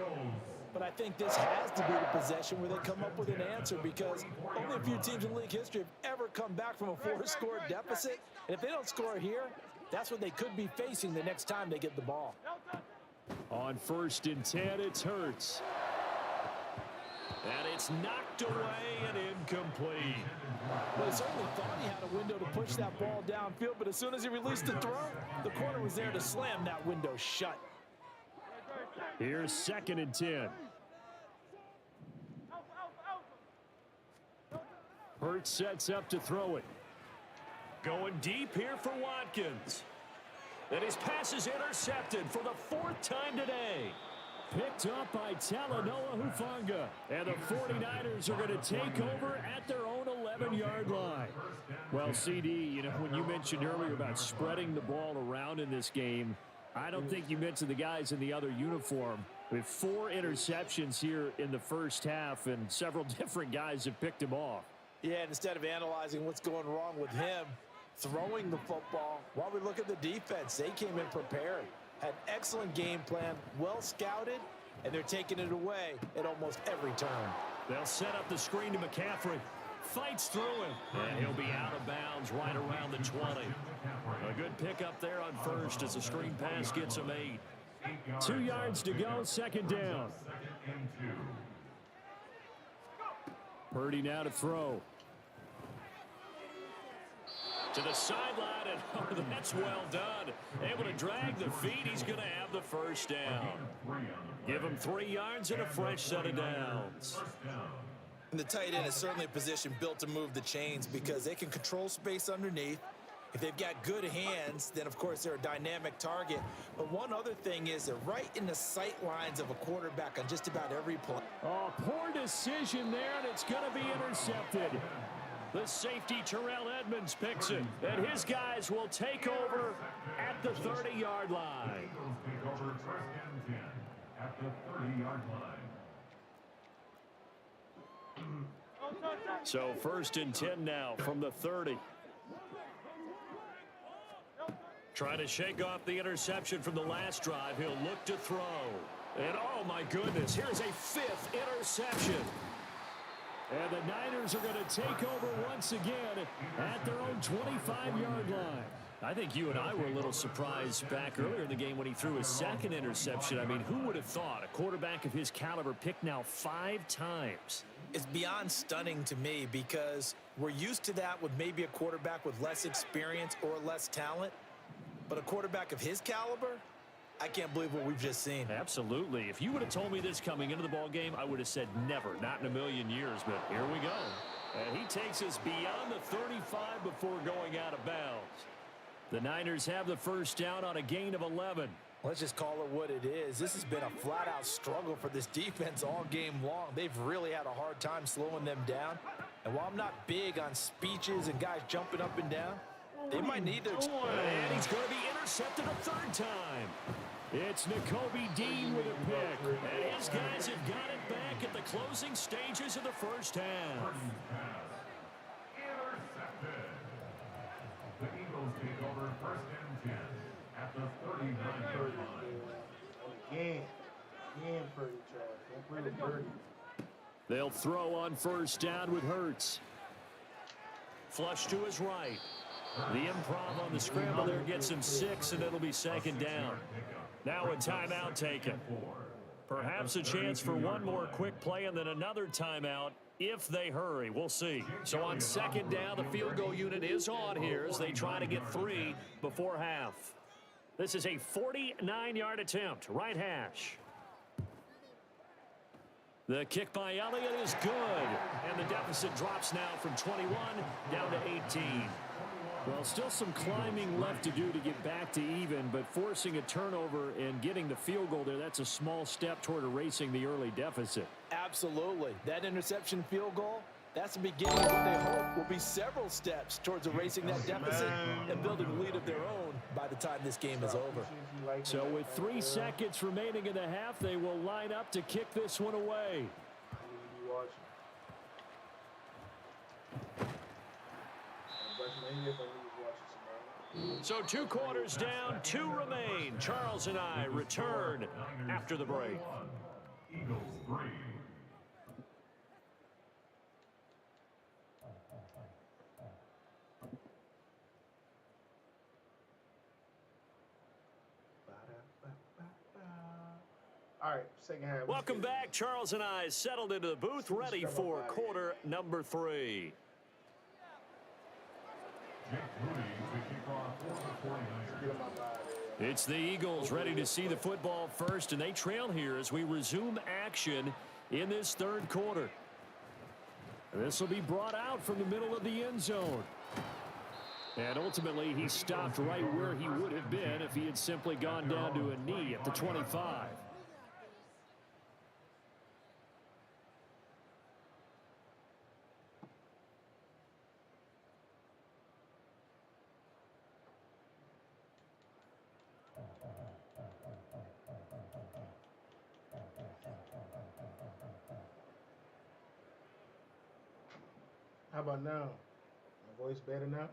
but I think this has to be the possession where they come up with an answer because only a few teams in league history have ever come back from a 4-score deficit, and if they don't score here, that's what they could be facing the next time they get the ball. On 1st and 10, it's Hurts. And it's knocked away and incomplete. Well, he certainly thought he had a window to push that ball downfield, but as soon as he released the throw, the corner was there to slam that window shut. Here's 2nd and 10. Hurts sets up to throw it. Going deep here for Watkins. And his pass is intercepted for the 4th time today. Picked up by Talanoa Hufanga. And the 49ers are going to take over at their own 11-yard line. Well, CD, you know, when you mentioned earlier about spreading the ball around in this game, I don't think you mentioned the guys in the other uniform. With 4 interceptions here in the first half, and several different guys have picked him off. Yeah, and instead of analyzing what's going wrong with him, throwing the football, while we look at the defense, they came in prepared. Had an excellent game plan, well scouted, and they're taking it away at almost every turn. They'll set up the screen to McCaffrey. Fights through him, and he'll be out of bounds right around the 20. A good pickup there on 1st as the screen pass gets him 8. 2 yards to go, 2nd down. Purdy now to throw. To the sideline, and oh, that's well done. Able to drag the feet. He's going to have the 1st down. Give him 3 yards and a fresh set of downs. And the tight end is certainly a position built to move the chains because they can control space underneath, If they've got good hands, then of course they're a dynamic target. But one other thing is they're right in the sight lines of a quarterback on just about every play. Oh, poor decision there, and it's going to be intercepted. The safety, Terrell Edmonds, picks it, and his guys will take over at the 30-yard line. Take over first and 10 at the 30-yard line. So first and 10 now from the 30. Trying to shake off the interception from the last drive. He'll look to throw. And oh my goodness, here's a 5th interception. And the Niners are going to take over once again at their own 25-yard line. I think you and I were a little surprised back earlier in the game when he threw his 2nd interception. I mean, who would have thought a quarterback of his caliber picked now 5 times? It's beyond stunning to me because we're used to that with maybe a quarterback with less experience or less talent. But a quarterback of his caliber, I can't believe what we've just seen. Absolutely. If you would have told me this coming into the ball game, I would have said never, not in a million years. But here we go. And he takes us beyond the 35 before going out of bounds. The Niners have the first down on a gain of 11. Let's just call it what it is. This has been a flat-out struggle for this defense all game long. They've really had a hard time slowing them down. And while I'm not big on speeches and guys jumping up and down, they might need to. And he's going to be intercepted a 3rd time. It's Nakobe Dean with a pick. And his guys have got it back at the closing stages of the first half. Intercepted. The Eagles take over first and 10 at the 39-yard line. Again, Purdy, Charles. Don't play with Purdy. They'll throw on first down with Hurts. Flush to his right. The improv on the scramble there gets him 6, and it'll be 2nd down. Now a timeout taken. Perhaps a chance for one more quick play and then another timeout if they hurry. We'll see. So on 2nd down, the field goal unit is on here as they try to get 3 before half. This is a 49-yard attempt, right hash. The kick by Elliott is good, and the deficit drops now from 21 down to 18. Well, still some climbing left to do to get back to even, but forcing a turnover and getting the field goal there, that's a small step toward erasing the early deficit. Absolutely. That interception field goal, that's the beginning of what they hope will be several steps towards erasing that deficit and building a lead of their own by the time this game is over. So with 3 seconds remaining in the half, they will line up to kick this one away. So 2 quarters down, 2 remain. Charles and I return after the break. Eagles 3. All right, second half. Welcome back. Charles and I settled into the booth, ready for quarter number 3. It's the Eagles ready to see the football first, and they trail here as we resume action in this 3rd quarter. This will be brought out from the middle of the end zone. And ultimately, he stopped right where he would have been if he had simply gone down to a knee at the 25. How about now? My voice better now?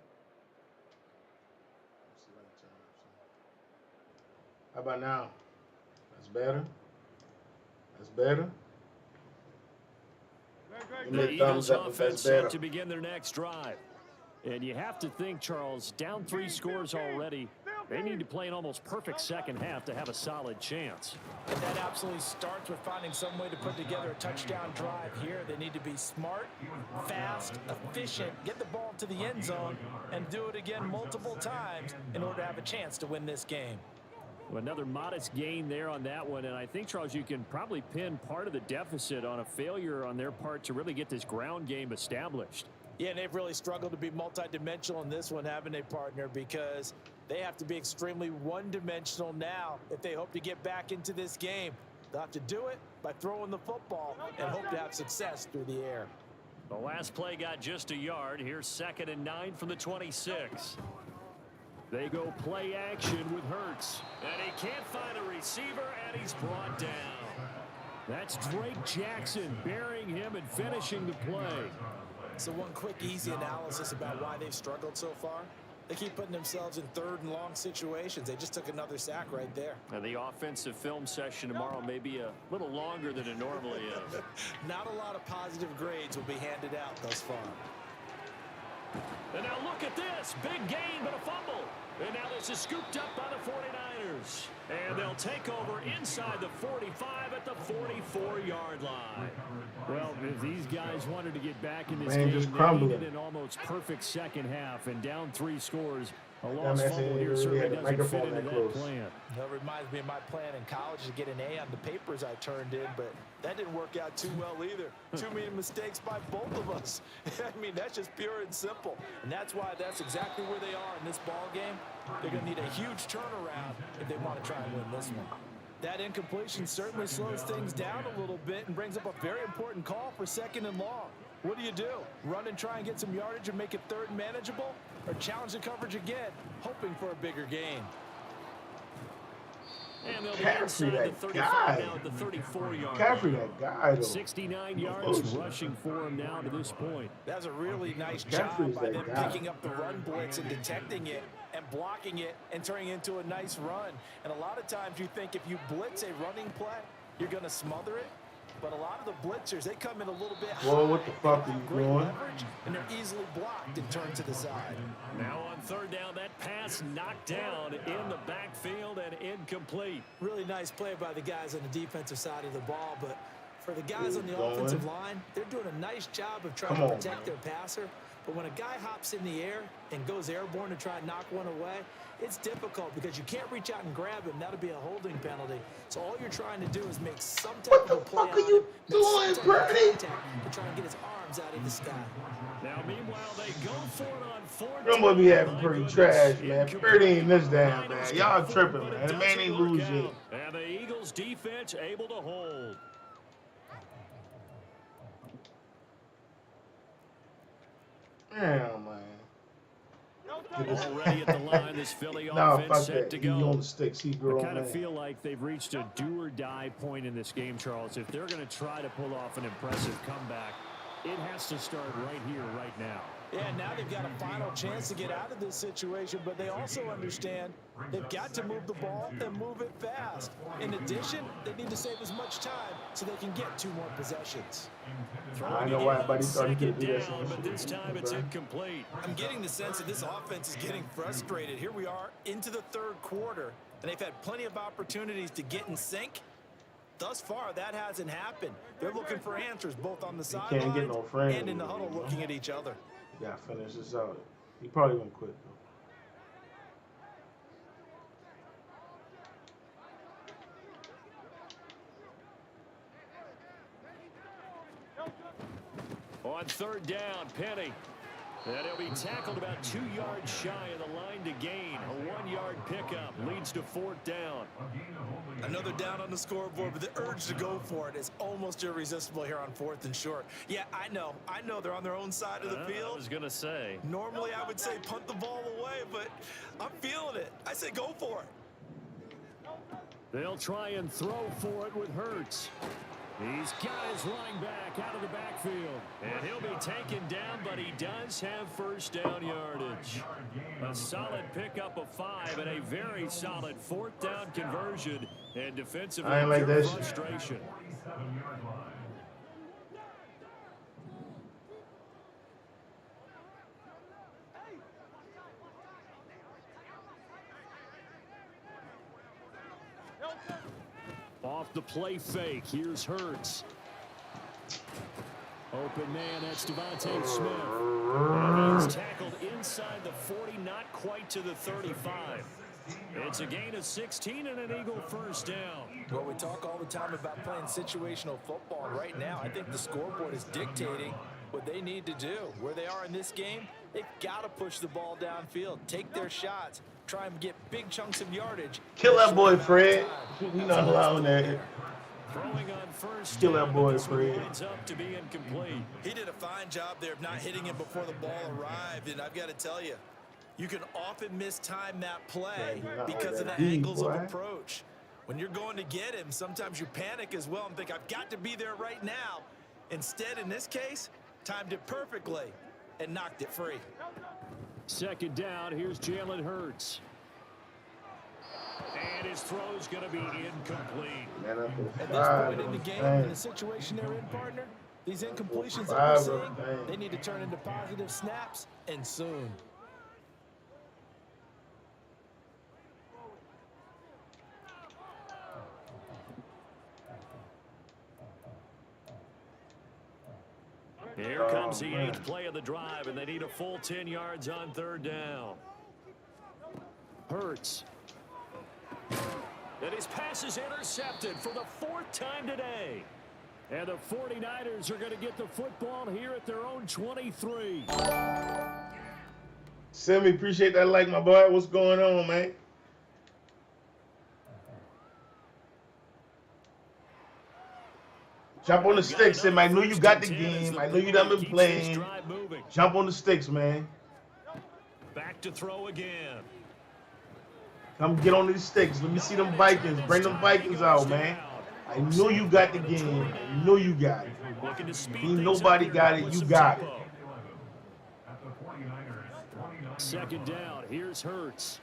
How about now? That's better. That's better. The Eagles offense set to begin their next drive. And you have to think, Charles, down 3 scores already. They need to play an almost perfect second half to have a solid chance. And that absolutely starts with finding some way to put together a touchdown drive here. They need to be smart, fast, efficient, get the ball to the end zone, and do it again multiple times in order to have a chance to win this game. Another modest gain there on that one, and I think, Charles, you can probably pin part of the deficit on a failure on their part to really get this ground game established. Yeah, and they've really struggled to be multidimensional in this one, haven't they, partner? Because they have to be extremely one-dimensional now if they hope to get back into this game. They'll have to do it by throwing the football and hope to have success through the air. The last play got just a yard. Here's 2nd and 9 from the 26. They go play action with Hurts. And he can't find a receiver, and he's brought down. That's Drake Jackson burying him and finishing the play. So one quick, easy analysis about why they've struggled so far. They keep putting themselves in 3rd and long situations. They just took another sack right there. And the offensive film session tomorrow may be a little longer than it normally is. Not a lot of positive grades will be handed out thus far. And now look at this. Big gain, but a fumble. And now this is scooped up by the 49ers. And they'll take over inside the 45 at the 44-yard line. Well, if these guys wanted to get back in this game, they needed an almost perfect second half. And down 3 scores, a lost fumble here certainly doesn't fit into that plan. That reminds me of my plan in college to get an A on the papers I turned in, but that didn't work out too well either. Too many mistakes by both of us. I mean, that's just pure and simple. And that's why that's exactly where they are in this ball game. They're going to need a huge turnaround if they want to try and win this one. That incompletion certainly slows things down a little bit and brings up a very important call for 2nd and long. What do? Run and try and get some yardage and make it 3rd and manageable? Or challenge the coverage again, hoping for a bigger gain? And they'll be inside the 35 now at the 34-yard line. That guy, though. 69 yards rushing for him now to this point. That's a really nice job by them picking up the run blitz and detecting it and blocking it and turning it into a nice run. And a lot of times you think if you blitz a running play, you're going to smother it. But a lot of the blitzers, they come in a little bit high. Whoa, what the fuck are you doing? Leverage, and they're easily blocked and turned to the side. Now on 3rd down, that pass knocked down in the backfield and incomplete. Really nice play by the guys on the defensive side of the ball, but for the guys on the offensive line, they're doing a nice job of trying to protect their passer. But when a guy hops in the air and goes airborne to try and knock one away, it's difficult because you can't reach out and grab him. That'll be a holding penalty. So all you're trying to do is make some type of a play on him, doing, Bernie? To try and get his arms out of the sky. Now, meanwhile, they go for it on 4th. Them boy be having pretty trash, man. 30 ain't this damn, man. Y'all tripping, man. The man ain't lose yet. And the Eagles defense able to hold. Damn, man. Already at the line, this Philly Nah, offense fuck set that. to He go. on the sticks. He grown, I kind of man. feel like they've reached a do-or-die point in this game, Charles. If they're going to try to pull off an impressive comeback, it has to start right here, right now. Yeah, now they've got a final chance to get out of this situation, but they also understand they've got to move the ball and move it fast. In addition, they need to save as much time so they can get 2 more possessions. I know why, but he thought he could do that. But this time it's incomplete. I'm getting the sense that this offense is getting frustrated. Here we are into the 3rd quarter, and they've had plenty of opportunities to get in sync. Thus far, that hasn't happened. They're looking for answers both on the sideline and in the huddle looking at each other. Yeah, finish this out. He probably gonna quit though. On 3rd down, Penny. And he'll be tackled about 2 yards shy of the line to gain. A 1-yard pickup leads to 4th down. Another down on the scoreboard, but the urge to go for it is almost irresistible here on 4th and short. Yeah, I know they're on their own side of the field. I was going to say. Normally I would say punt the ball away, but I'm feeling it. I say go for it. They'll try and throw for it with Hurts. He's got his running back out of the backfield. And he'll be taken down, but he does have 1st down yardage. A solid pickup of 5 and a very solid 4th down conversion. And defensively, I ain't like that frustration. Off the play fake, here's Hurts. Open man, that's Devontae Smith. And he's tackled inside the 40, not quite to the 35. It's a gain of 16 and an Eagle 1st down. Well, we talk all the time about playing situational football, and right now I think the scoreboard is dictating what they need to do. Where they are in this game, they've got to push the ball downfield, take their shots, try and get big chunks of yardage. Kill that boy, Fred. We're not allowing that. Throwing on first Kill that down, boy, but this one Fred. winds up to be incomplete. He did a fine job there of not hitting him before the ball arrived, and I've got to tell you, you can often mistime that play because of the angles of approach. When you're going to get him, sometimes you panic as well and think, I've got to be there right now. Instead, in this case, timed it perfectly and knocked it free. Second down, here's Jalen Hurts. And his throw's going to be incomplete. Man, At this point in the game, in the situation they're in, partner, these incompletions that we're seeing, they need to turn into positive snaps, and soon. Here comes the 8th play of the drive, and they need a full 10 yards on third down. Hurts. And his pass is intercepted for the 4th time today. And the 49ers are going to get the football here at their own 23. Sammy, appreciate that like, my boy. What's going on, man? Jump on the sticks, Sam. I know you got the game. I know you done been playing. Jump on the sticks, man. Back to throw again. Come get on these sticks. Let me see them Vikings. Bring them Vikings out, man. I know you got the game. I know you got it. Ain't nobody got it. You got it. Second down. Here's Hurts.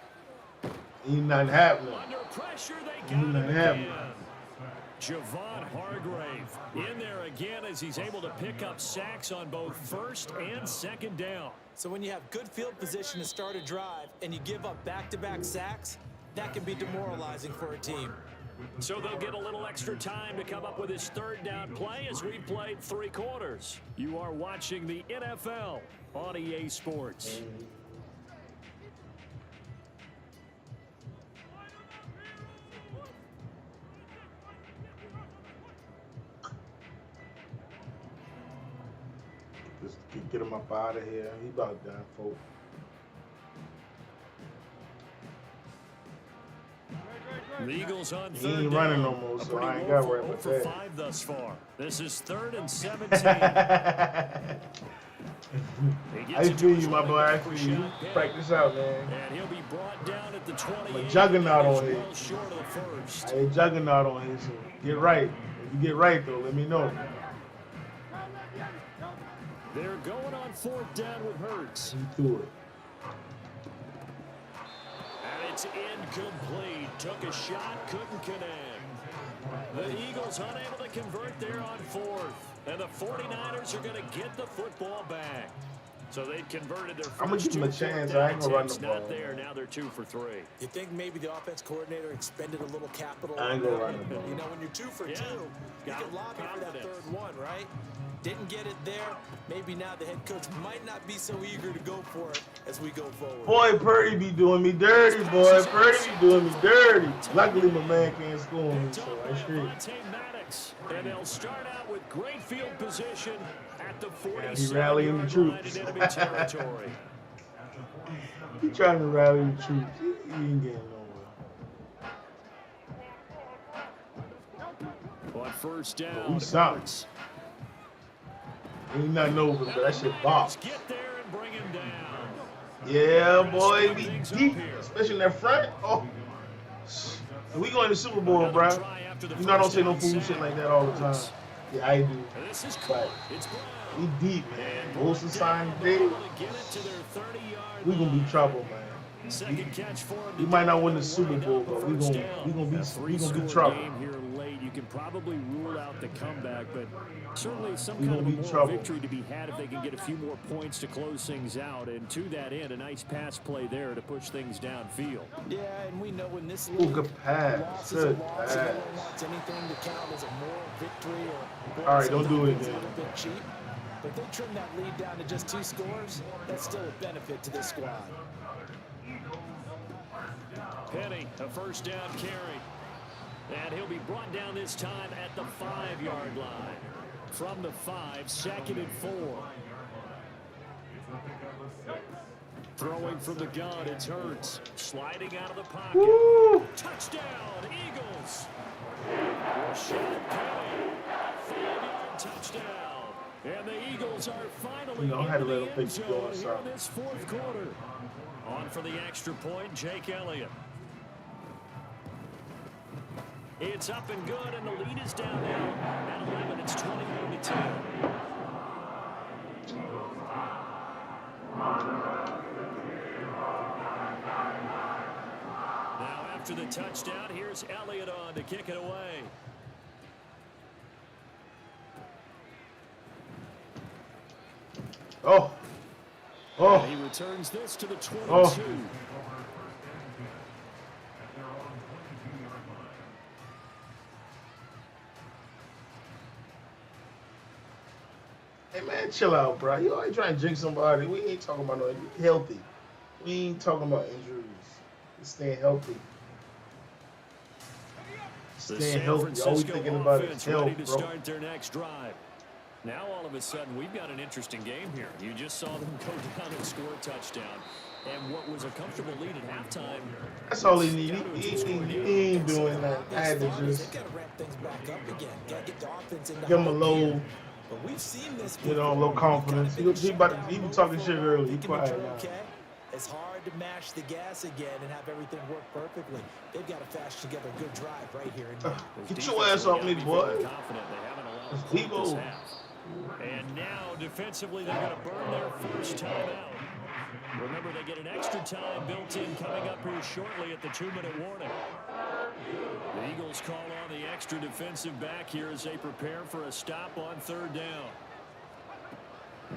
Ain't nothing happening. Under pressure, they Ain't got nothing him happening. again. Javon Hargrave in there again as he's able to pick up sacks on both first and second down. So when you have good field position to start a drive and you give up back-to-back sacks, that can be demoralizing for a team. So they'll get a little extra time to come up with his third down play as we've played 3 quarters. You are watching the NFL on EA Sports. Just get him up out of here. He about done, folks. The Eagles on He third ain't down. running no more, so I ain't got to worry about for that. 5 thus far. This is 3rd and 17. I feel you, my boy. I feel you. Practice out, man. And he'll be brought down at the 20. I'm a juggernaut on here. Well short of the first. I ain't juggernaut on here, so get right. If you get right, though, let me know. They're going on 4th down with Hurts. He threw it. And it's incomplete. Took a shot, couldn't connect. The Eagles unable to convert there on 4th. And the 49ers are going to get the football back. So they'd converted their first I'm going to give him a 2 chance. fourth I ain't going to run down the ball. Not there. Now they're 2 for 3. You think maybe the offense coordinator expended a little capital? I ain't going to run the ball. You know, when you're 2 for 2, you Got can lobby for that confidence. 3rd one, right? Didn't get it there. Maybe now the head coach might not be so eager to go for it as we go forward. Boy, Purdy be doing me dirty, boy. Purdy be doing me dirty. Luckily, my man can't score me, so I straight. And they'll start out with great field position at the He 47 rallying the yard troops. line in enemy territory. He trying to rally the troops. He ain't getting nowhere. On first down, We something. Hurts. Ain't nothing over, but that shit box. Get there and bring him down. Yeah, boy, be deep, especially in that front. Oh, we going to the Super Bowl, bro. You know I don't say no fool shit like that all the time. Yeah, I do. And this is caught. It's Brown. We deep, man. Most of the time, day, Able to get it to their 30-yard we gonna be trouble, man. Second catch for him. We might not win the Super Bowl, but we gonna be trouble. Game here late. You can probably rule out the comeback, but certainly some We kind of gonna a be moral trouble. victory to be had if they can get a few more points to close things out. And to that end, a nice pass play there to push things downfield. Yeah, and we know when this Ooh, good pass. loss is a Good loss, no pass. one wants anything to count as a moral victory or All right, don't do it it's a again. little bit cheap. But if they trim that lead down to just 2 scores, that's still a benefit to this squad. Penny, a first down carry. And he'll be brought down this time at the 5-yard line. From the 5, 2nd and 4. Throwing from the gun, it's Hurts. Sliding out of the pocket. Woo! Touchdown, Eagles. Rashad Penny, 5-yard touchdown. And the Eagles are finally I had to in let the him end think you zone here going in this fourth quarter. On for the extra point, Jake Elliott. It's up and good, and the lead is down now. At 11, it's 21-10. Now after the touchdown, here's Elliott on to kick it away. Oh. Oh. And he returns this to the 22. Oh. Hey man, chill out, bro. You always trying to jinx somebody. We ain't talking about no healthy. We ain't talking about injuries. Just staying healthy. Staying healthy. All we thinking about is health, ready to bro. start their next drive. Now all of a sudden we've got an interesting game here. You just saw them go down and score a touchdown. And what was a comfortable lead at halftime. That's all he needed. He ain't doing that. I had to just give him a low, low confidence. He was talking shit earlier. He quiet now. It's hard to mash the gas again and have everything work perfectly. They've got to flash together a good drive right here. Get your ass off me, boy. People. And now defensively they're going to burn their first timeout. Remember, they get an extra time built in coming up here shortly at the 2-minute warning. The Eagles call on the extra defensive back here as they prepare for a stop on 3rd down.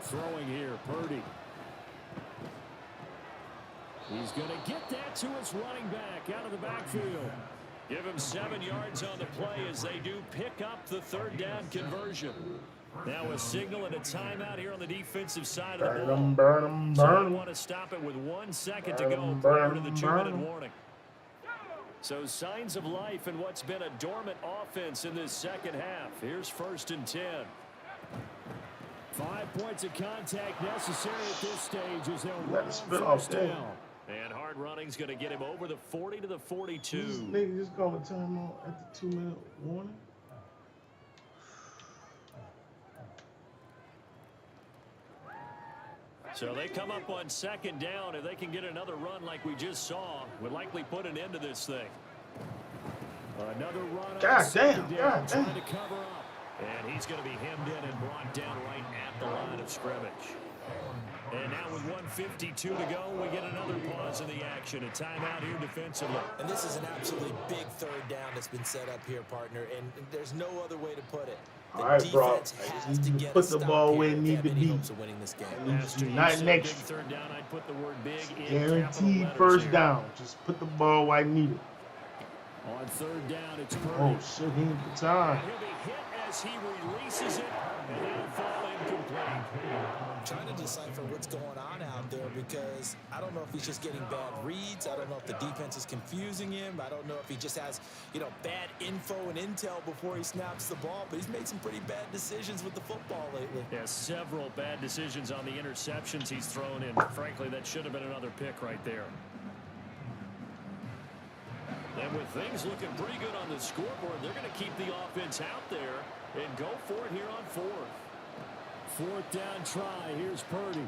Throwing here, Purdy. He's going to get that to his running back out of the backfield. Give him 7 yards on the play as they do pick up the 3rd down conversion. Now a signal and a timeout here on the defensive side of the ball. Burn them. So they want to stop it with 1 second to go prior to the 2-minute warning. So signs of life in what's been a dormant offense in this second half. Here's 1st and 10. 5 points of contact necessary at this stage as they'll run on 1st down. And hard running's going to get him over the 40 to the 42. This nigga just called a timeout at the 2-minute warning. So they come up on 2nd down. If they can get another run like we just saw, would likely put an end to this thing. Another run. God damn. Trying to cover up. And he's going to be hemmed in and brought down right at the line of scrimmage. And now with 1:52 to go, we get another pause in the action. A timeout here defensively. And this is an absolutely big 3rd down that's been set up here, partner. And there's no other way to put it. All right, bro. I just need you to put the ball where it need to be. Not next. 3rd down, I'd put the word big in guaranteed 1st down. Just put the ball where I need it. On 3rd down, it's Purdy. Oh, shit. He ain't the time. He'll be hit as he releases it, and it'll fall incomplete. Trying to decipher what's going on out there because I don't know if he's just getting bad reads. I don't know if the defense is confusing him. I don't know if he just has, bad info and intel before he snaps the ball. But he's made some pretty bad decisions with the football lately. Yeah, several bad decisions on the interceptions he's thrown in. Frankly, that should have been another pick right there. And with things looking pretty good on the scoreboard, they're going to keep the offense out there and go for it here on 4th. 4th down try. Here's Purdy.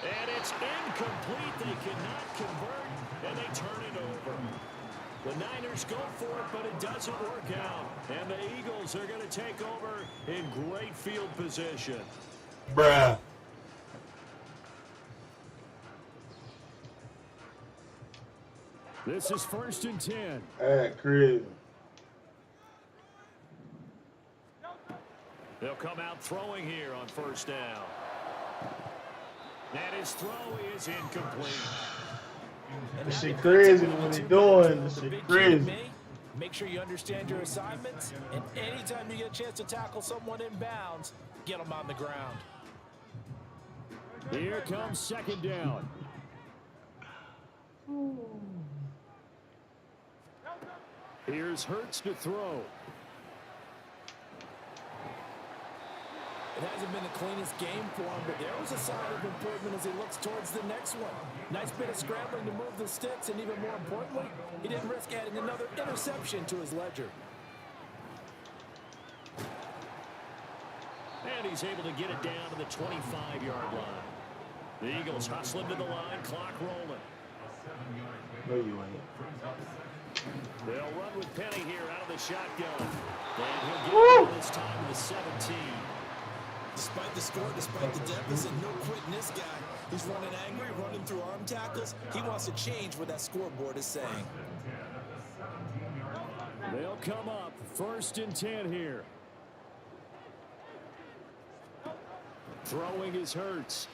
And it's incomplete. They cannot convert, and they turn it over. The Niners go for it, but it doesn't work out. And the Eagles are going to take over in great field position. Bruh. This is 1st and 10. Hey, crazy. They'll come out throwing here on 1st down. And his throw is incomplete. This shit crazy what they doing. This shit crazy. Make sure you understand your assignments, and anytime you get a chance to tackle someone in bounds, get them on the ground. Here comes 2nd down. Here's Hurts to throw. It hasn't been the cleanest game for him, but there was a sign of improvement as he looks towards the next one. Nice bit of scrambling to move the sticks, and even more importantly, he didn't risk adding another interception to his ledger. And he's able to get it down to the 25-yard line. The Eagles hustle him to the line, clock rolling. No, you ain't. They'll run with Penny here out of the shotgun. And he'll get it this time to the 17. Despite the score, despite the deficit, no quitting this guy. He's running angry, running through arm tackles. He wants to change what that scoreboard is saying. They'll come up 1st and 10 here. Throwing is Hurts.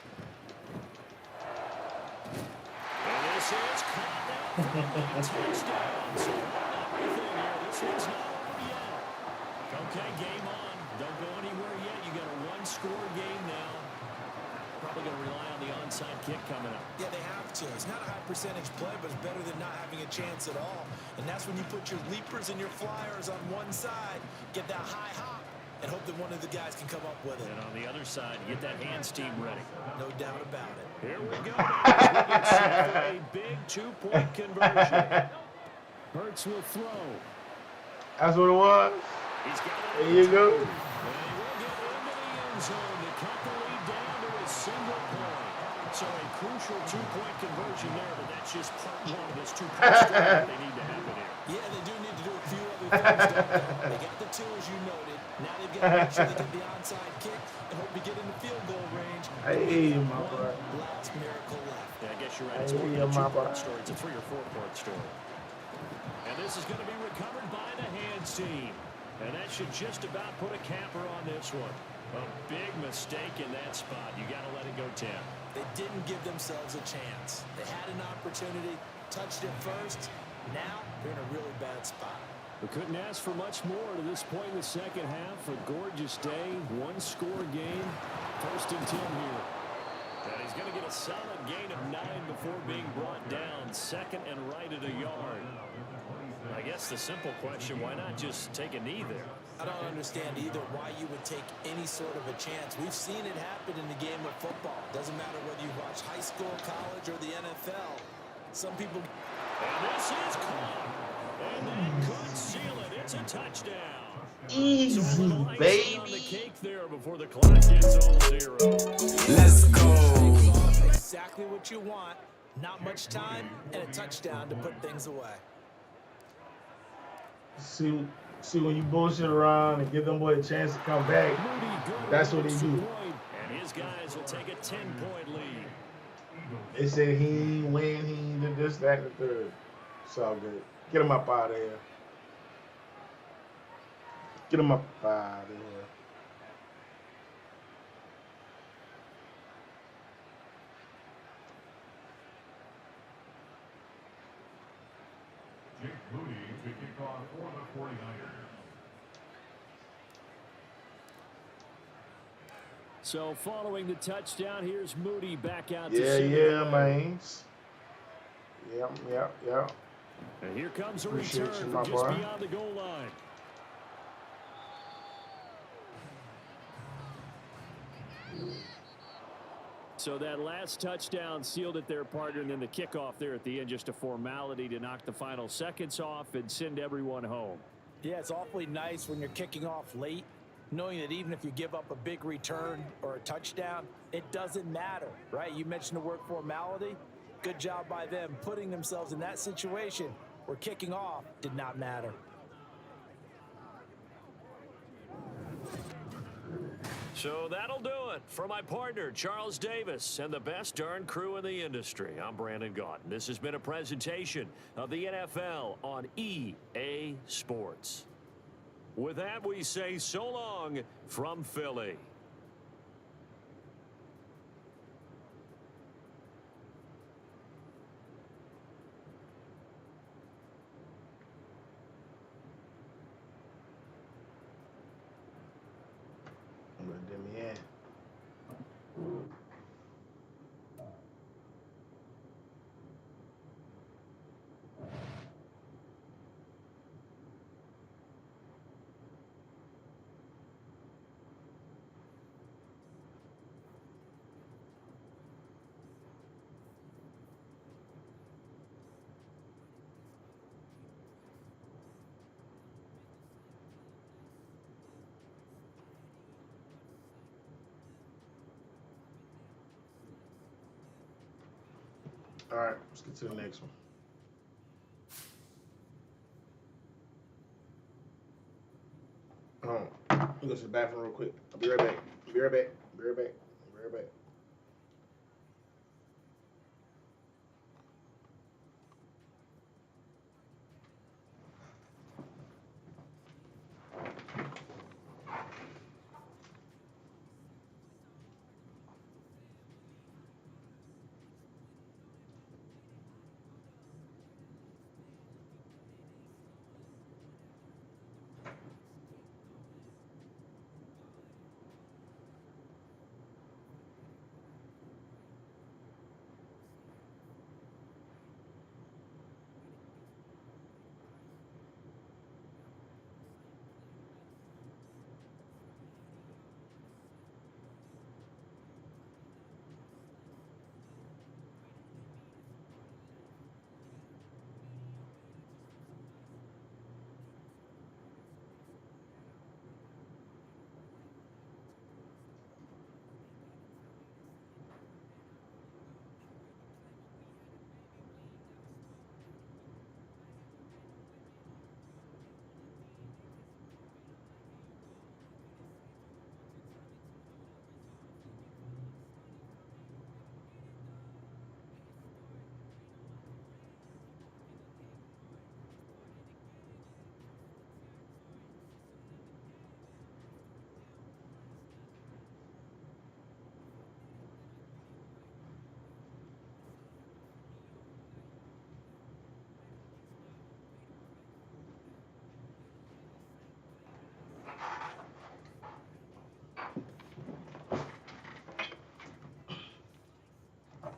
And this is caught now for a touchdown. So everything here. This one's not over yet. Okay, game on. Don't go anywhere yet. You got a one-score game now. Probably going to rely on the onside kick coming up. Yeah, they have to. It's not a high percentage play, but it's better than not having a chance at all. And that's when you put your leapers and your flyers on one side, get that high hop, and hope that one of the guys can come up with it. And on the other side, get that hands team ready. No doubt about it. Here we go. We get set for a big two-point conversion. Hurts will throw. That's what it was. He's got it. There you go. And he will get into the end zone to cut the lead down to a single point. So a crucial two-point conversion there, but that's just part one of this two-point story that they need to happen here. Yeah, they do need to do a few other things, don't they? They got the two, as you noted. Now they've got to make sure they get the onside kick and hope to get in the field goal range. Hey, my boy. Last miracle left. Yeah, I guess you're right. It's more than a two-part story. It's a 3- or 4-part story. And this is going to be recovered by the hands team. And that should just about put a capper on this one. A big mistake in that spot. You got to let it go 10. They didn't give themselves a chance. They had an opportunity, touched it first. Now they're in a really bad spot. We couldn't ask for much more to this point in the second half. A gorgeous day, one-score game. 1st and 10 here. And he's going to get a solid gain of 9 before being brought down. 2nd and right at a yard. I guess the simple question, why not just take a knee there? I don't understand either why you would take any sort of a chance. We've seen it happen in the game of football. Doesn't matter whether you watch high school, college, or the NFL. Some people... And this is caught. And that could seal it. It's a touchdown. Easy, so on the baby. cake there before the clock gets all 0. Let's go. Exactly what you want. Not much time and a touchdown to put things away. See when you bullshit around and give them boy a chance to come back, that's what they do. And his guys will take a 10-point lead. They said he ain't win, he ain't did this, that, and the third. It's all good. Get him up out of here. Get him up out of here. Jake Moody to kick off for the 49ers. So following the touchdown, here's Moody back out to Yeah, man. Yep. And here comes a Appreciate return you, from my just boy. beyond the goal line. So that last touchdown sealed it there, partner, and then the kickoff there at the end, just a formality to knock the final seconds off and send everyone home. Yeah, it's awfully nice when you're kicking off late, knowing that even if you give up a big return or a touchdown, it doesn't matter, right? You mentioned the word formality. Good job by them putting themselves in that situation where kicking off did not matter. So that'll do it for my partner, Charles Davis, and the best darn crew in the industry. I'm Brandon Gaudin. This has been a presentation of the NFL on EA Sports. With that, we say so long from Philly. All right, let's get to the next one. Let me go to the bathroom real quick. I'll be right back. Be right back. Be right back. Be right back.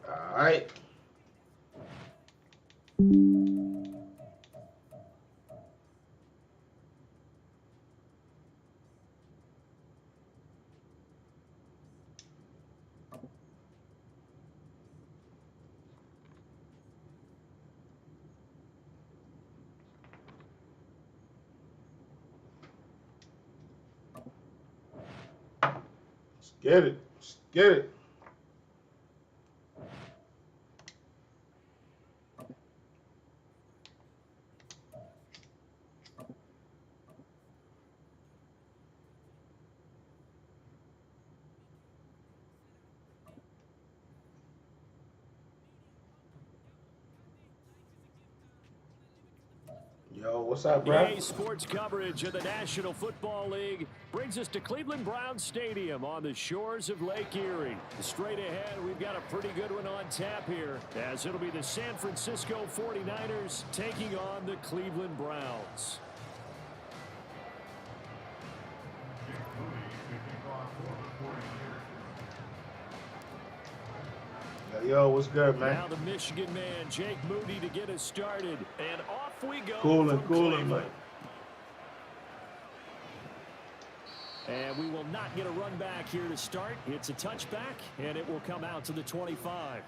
All right. Let's get it. Let's get it. Yo, what's up, bro? EA Sports coverage of the National Football League brings us to Cleveland Browns Stadium on the shores of Lake Erie. Straight ahead, we've got a pretty good one on tap here, as it'll be the San Francisco 49ers taking on the Cleveland Browns. Yo, what's good, man? Now the Michigan man, Jake Moody, to get us started. And off we go. Cooling, man. And we will not get a run back here to start. It's a touchback, and it will come out to the 25.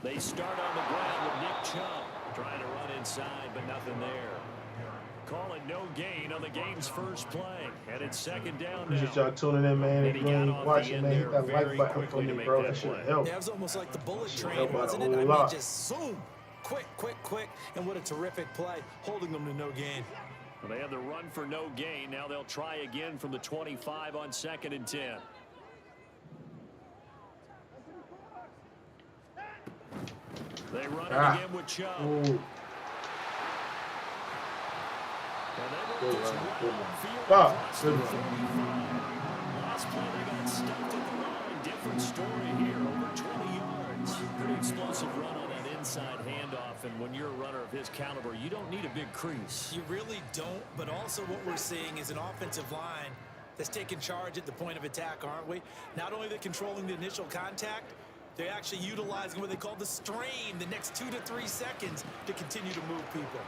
They start on the ground with Nick Chubb trying to run inside, but nothing there. Calling no gain on the game's first play. And it's second down now. Appreciate y'all tuning in, man. If you ain't watching, man, hit that like button for me, bro. That shit help. Yeah, it was almost like the bullet train, Help out wasn't a it? I whole mean, lot. just zoom. Quick. And what a terrific play, holding them to no gain. Well, they had the run for no gain. Now they'll try again from the 25 on 2nd and 10. They run it again with Chubb. Ooh. Good Good run. Last play they got stuffed at the line. Different story here, over 20 yards. Pretty explosive run on that inside handoff, and when you're a runner of his caliber, you don't need a big crease. You really don't, but also what we're seeing is an offensive line that's taking charge at the point of attack, aren't we? Not only are they controlling the initial contact, they're actually utilizing what they call the strain, the next 2 to 3 seconds, to continue to move people.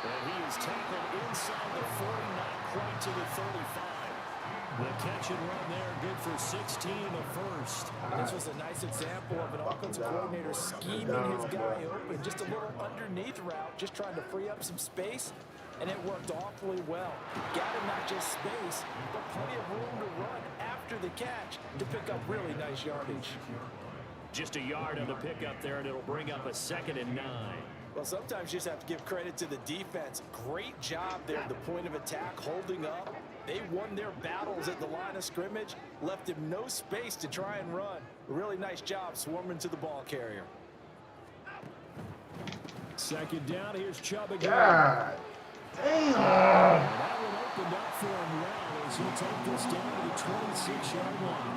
And he is tackled inside the 40, not quite to the 35. The catch and run there, good for 16 in the first. This was a nice example of an offensive coordinator scheming his guy open. Just a little underneath route, just trying to free up some space, and it worked awfully well. Got him not just space, but plenty of room to run after the catch to pick up really nice yardage. Just a yard on the pickup there, and it'll bring up a 2nd and 9. Well, sometimes you just have to give credit to the defense. Great job there at the point of attack, holding up. They won their battles at the line of scrimmage, left him no space to try and run. Really nice job swarming to the ball carrier. 2nd down, here's Chubb again. God damn. That one opened up for him well as he'll take this down to the 26-yard line.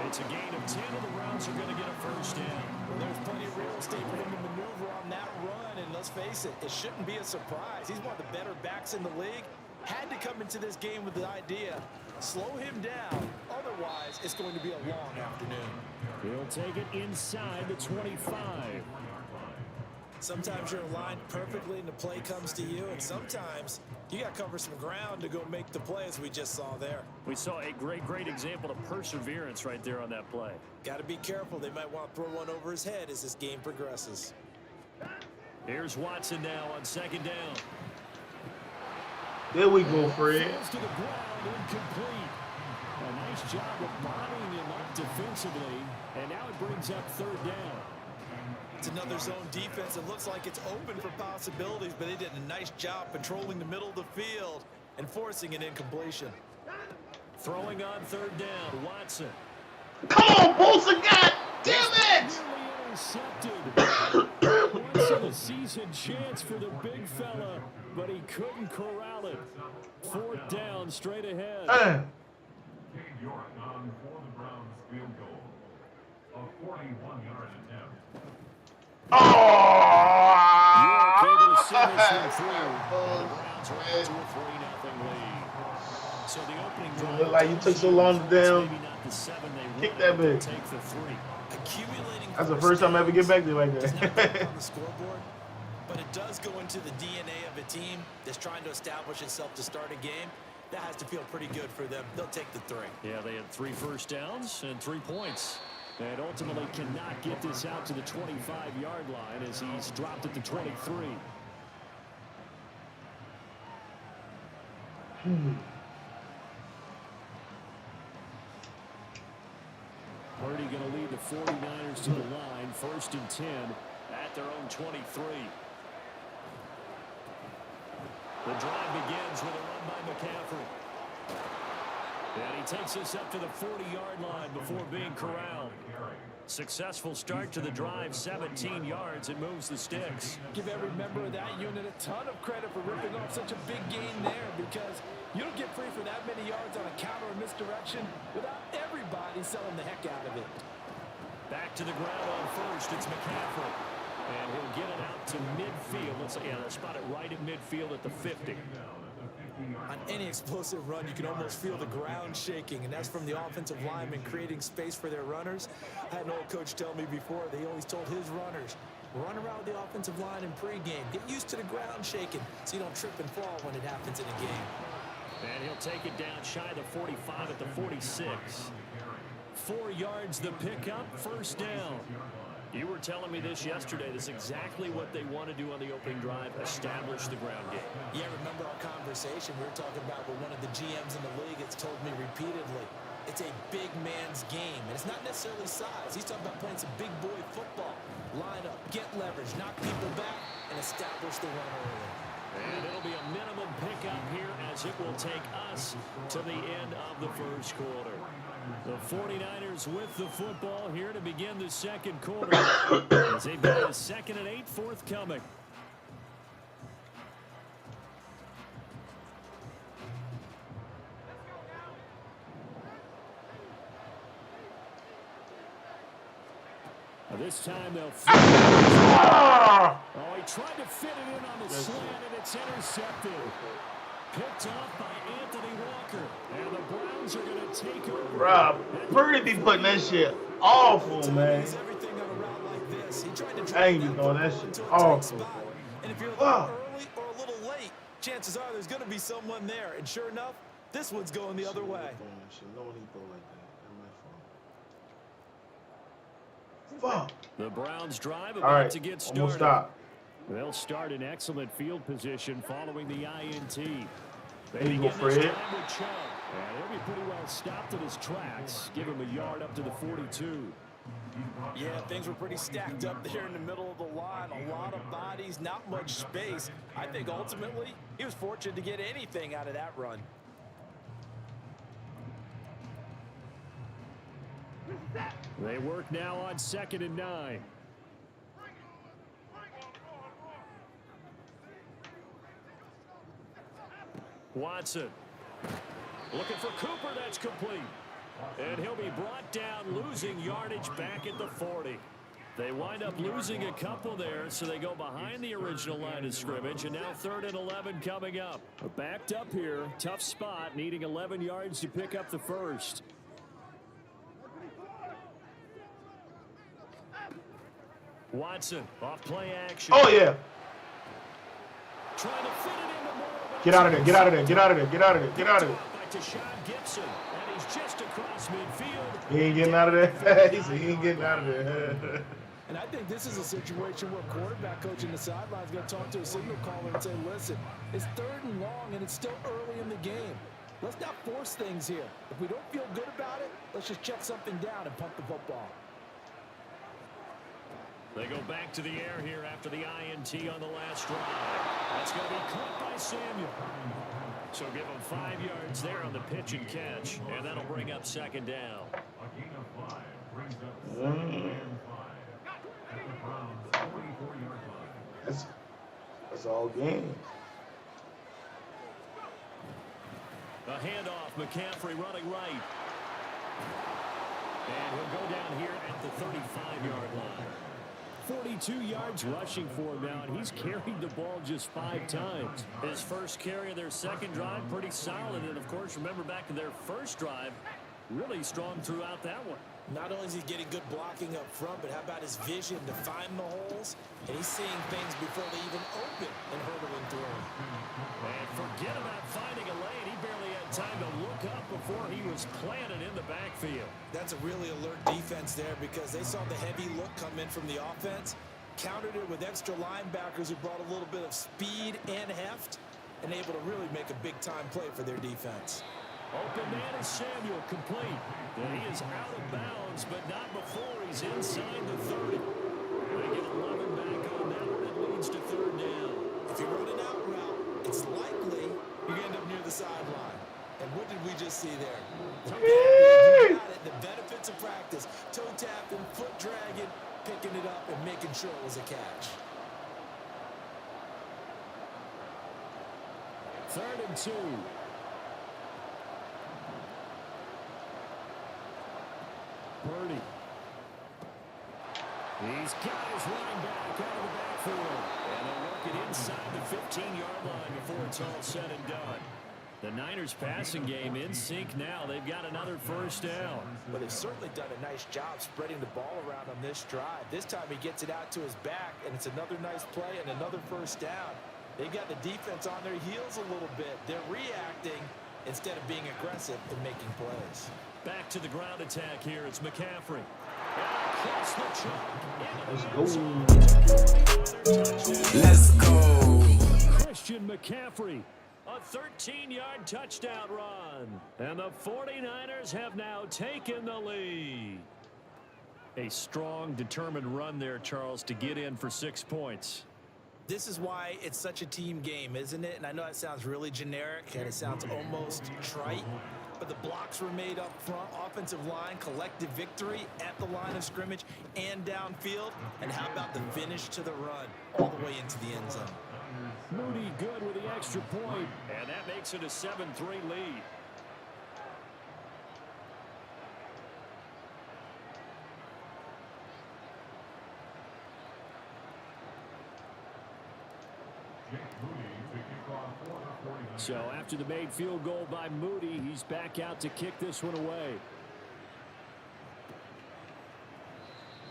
It's a gain of 10, and the Browns are going to get a 1st down. Well, there's plenty of real estate for him to maneuver on that run, and let's face it, it shouldn't be a surprise. He's one of the better backs in the league. Had to come into this game with the idea, slow him down, otherwise it's going to be a long afternoon. He'll take it inside the 25. Sometimes you're aligned perfectly and the play comes to you, and sometimes you got to cover some ground to go make the play, as we just saw there. We saw a great example of perseverance right there on that play. Got to be careful. They might want to throw one over his head as this game progresses. Here's Watson now on 2nd down. There we go, Fred. Falls to the ground, incomplete. A nice job of bombing him up defensively, and now it brings up 3rd down. It's another zone defense. It looks like it's open for possibilities, but they did a nice job controlling the middle of the field and forcing an incompletion. Throwing on 3rd down, Watson. Come on, Bolsa, God damn it! Intercepted. Once in a season chance for the big fella, but he couldn't corral it. 4th down, straight ahead. Cade York on for the Browns field goal. A 41-yard attempt. York able to see this one through. The Browns are up to a 3-0 lead. So the opening drive. Look like you took so long to damn kick that bit. Take the 3. Accumulating. That's the first time I ever get back there like Does not that. go on the scoreboard, but it does go into the DNA of a team that's trying to establish itself to start a game. That has to feel pretty good for them. They'll take the 3. Yeah, they had 3 first downs and 3 points. And ultimately cannot get this out to the 25-yard line as he's dropped at the 23. Purdy going to lead the 49ers to the line. 1st and 10 at their own 23. The drive begins with a run by McCaffrey. And he takes us up to the 40-yard line before being corralled. Successful start to the drive, 17 yards, and moves the sticks. Give every member of that unit a ton of credit for ripping off such a big gain there, because you don't get free for that many yards on a counter or misdirection without everybody selling the heck out of it. Back to the ground on 1st, it's McCaffrey. And he'll get it out to midfield. They'll spot it right at midfield at the 50. On any explosive run, you can almost feel the ground shaking, and that's from the offensive linemen creating space for their runners. I had an old coach tell me before, they always told his runners, run around the offensive line in pregame. Get used to the ground shaking so you don't trip and fall when it happens in a game. And he'll take it down shy of the 45 at the 46. 4 yards the pickup, 1st down. You were telling me this yesterday. This is exactly what they want to do on the opening drive, establish the ground game. Yeah, remember our conversation we were talking about with one of the GMs in the league that's told me repeatedly, it's a big man's game, and it's not necessarily size. He's talking about playing some big boy football. Line up, get leverage, knock people back, and establish the run early. And it'll be a minimum pickup here as it will take us to the end of the 1st quarter. The 49ers with the football here to begin the 2nd quarter as they've got a 2nd and 8 forthcoming. This time they'll oh, he tried to fit it in on the slant, and it's intercepted. Picked off by Anthony Walker. And the Browns are going to take over. Rob, Purdy be putting that shit awful, man. I ain't even doing that shit awful. And if you're a little early or a little late, chances are there's going to be someone there. And sure enough, This one's going the other way. No one throw like that. Fuck. The Browns drive All about right, to get started. almost stop. They'll start in excellent field position following the INT. There you go, Fred. And he'll be pretty well stopped in his tracks. Give him a yard up to the 42. Yeah, things were pretty stacked up there in the middle of the line. A lot of bodies, not much space. I think ultimately he was fortunate to get anything out of that run. They work now on 2nd and 9. Watson looking for Cooper. That's complete. And he'll be brought down, losing yardage back at the 40. They wind up losing a couple there, so they go behind the original line of scrimmage, and now 3rd and 11 coming up. Backed up here, tough spot, needing 11 yards to pick up the first. Watson off play action. Oh, yeah. Trying to fit it into more. Get out of there. Get out of there. Get out of there. Get out of there. Get out of there. By Tashawn Gibson, and he's just across midfield. He ain't getting out of there. He said he ain't getting out of there. And I think this is a situation where quarterback coach in the sideline is going to talk to a signal caller and say, listen, it's 3rd and long, and it's still early in the game. Let's not force things here. If we don't feel good about it, let's just check something down and punt the football. They go back to the air here after the INT on the last drive. That's going to be caught by Samuel. So give him 5 yards there on the pitch and catch, and that'll bring up 2nd down. A gain of 5 brings up 2nd and 5 at the Browns' 44-yard line. That's all game. A handoff, McCaffrey running right. And he'll go down here at the 35-yard line. 42 yards rushing for him now, and he's carried the ball just 5 times. His first carry of their second drive, pretty solid. And, of course, remember back to their first drive, really strong throughout that one. Not only is he getting good blocking up front, but how about his vision to find the holes? And he's seeing things before they even open and hurdling through them. And forget about finding a lane. He barely had time to look up before he was planted in the backfield. That's a really alert defense there because they saw the heavy look come in from the offense, countered it with extra linebackers who brought a little bit of speed and heft, and able to really make a big-time play for their defense. Open man is Samuel, complete. And he is out of bounds, but not before he's inside the 30. They get 11 back on that one. It leads to 3rd down. If you run an out route, it's likely you end up near the sideline. And what did we just see there? You got it, the benefits of practice. Toe tapping, foot dragging, picking it up, and making sure it was a catch. 3rd and 2. Purdy. He's got his running back out of the backfield. And they'll work it inside the 15-yard line before it's all said and done. The Niners passing game in sync now. They've got another first down. But they've certainly done a nice job spreading the ball around on this drive. This time he gets it out to his back, and it's another nice play and another first down. They've got the defense on their heels a little bit. They're reacting instead of being aggressive and making plays. Back to the ground attack here. It's McCaffrey. Across the chalk. Let's go. Christian McCaffrey. A 13-yard touchdown run. And the 49ers have now taken the lead. A strong, determined run there, Charles, to get in for 6 points. This is why it's such a team game, isn't it? And I know it sounds really generic and it sounds almost trite, but the blocks were made up front, offensive line, collective victory at the line of scrimmage and downfield. And how about the finish to the run all the way into the end zone? Moody good with the extra point, and that makes it a 7-3 lead. So after the made field goal by Moody, he's back out to kick this one away.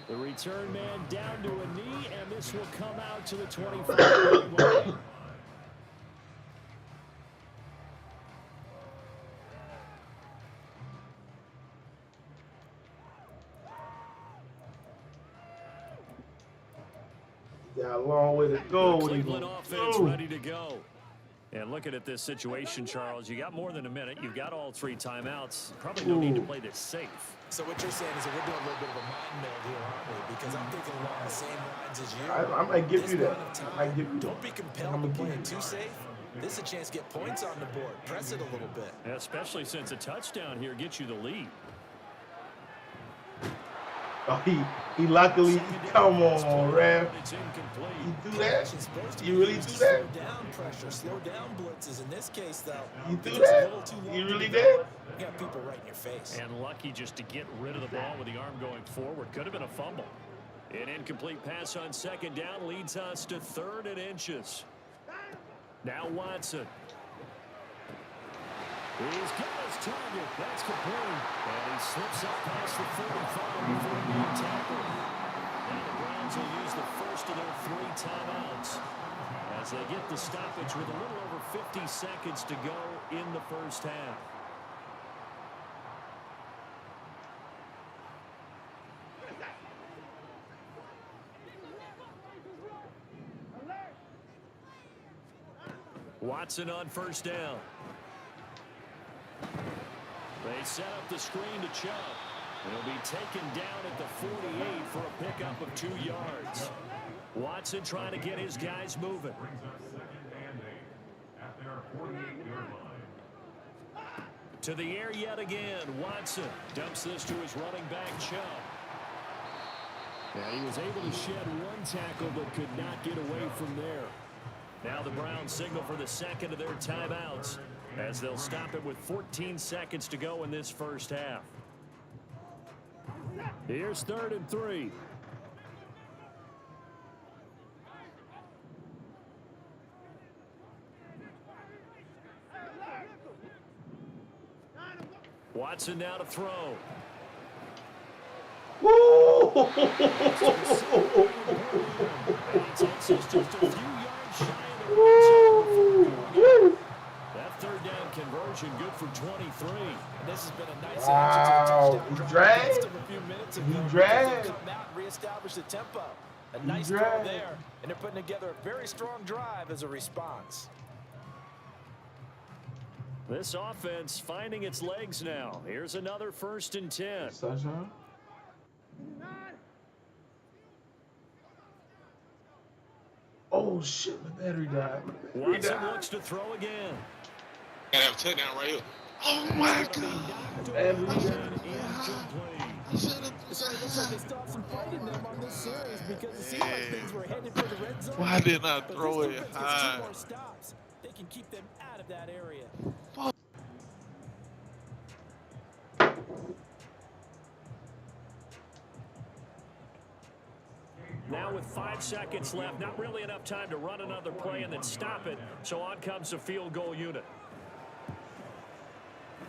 The return man down to a knee, and this will come out to the 25-yard line. got a long way to go. The What he Cleveland gonna offense do? ready to go. And looking at this situation, Charles, you got more than a minute. You've got all 3 timeouts. Probably no need to play this safe. So what you're saying is that we're doing a little bit of a mind meld here, aren't we? Because I'm thinking along the same lines as you. I might give This you that. amount of I might give you Don't that. be compelled to play it too safe. This is a chance to get points on the board. Press it a little bit. Especially since a touchdown here gets you the lead. Oh, he luckily, come on, ref. It's incomplete. You do that? Supposed to You be really used do to that? Slow down pressure, slow down blitzes. In this case, though, You do if it's a that? little too long You to really develop, did? You got people right in your face. And lucky just to get rid of the ball with the arm going forward. Could have been a fumble. An incomplete pass on 2nd down leads us to 3rd and inches. Now Watson. He's got his target. That's complete. And he slips up past the 45 before being tackled. Now the Browns will use the first of their 3 timeouts as they get the stoppage with a little over 50 seconds to go in the first half. Watson on 1st down. They set up the screen to Chubb. He'll be taken down at the 48 for a pickup of 2 yards. Watson trying to get his guys moving. Brings us 2nd and 8 at their 48-yard line. To the air yet again. Watson dumps this to his running back, Chubb. And he was able to shed 1 tackle but could not get away from there. Now the Browns signal for the 2nd of their timeouts as they'll stop it with 14 seconds to go in this first half. Here's 3rd and 3. Watson now to throw. Woo! And he takes us just a few yards shy of the red zone. Woo! That 3rd down conversion good for 23. And this has been a nice Wow, answer to the touchdown he drive dragged. against them a few minutes ago. He because dragged. they've come out and reestablished the tempo. A nice He throw dragged. there, and they're putting together a very strong drive as a response. This offense finding its legs now. Here's another 1st and 10. Sunshine. Oh shit, my battery died. My battery Watson died. looks to throw again. Gotta have a touchdown right here. Oh my God! Battery died. Incomplete. So it looks like they still have some fight in them on this series because it seemed like things were headed for the red zone. Why didn't I But throw this it defense gets 2 high? more stops. They can keep them out of that area. Now with 5 seconds left, not really enough time to run another play and then stop it. So on comes the field goal unit.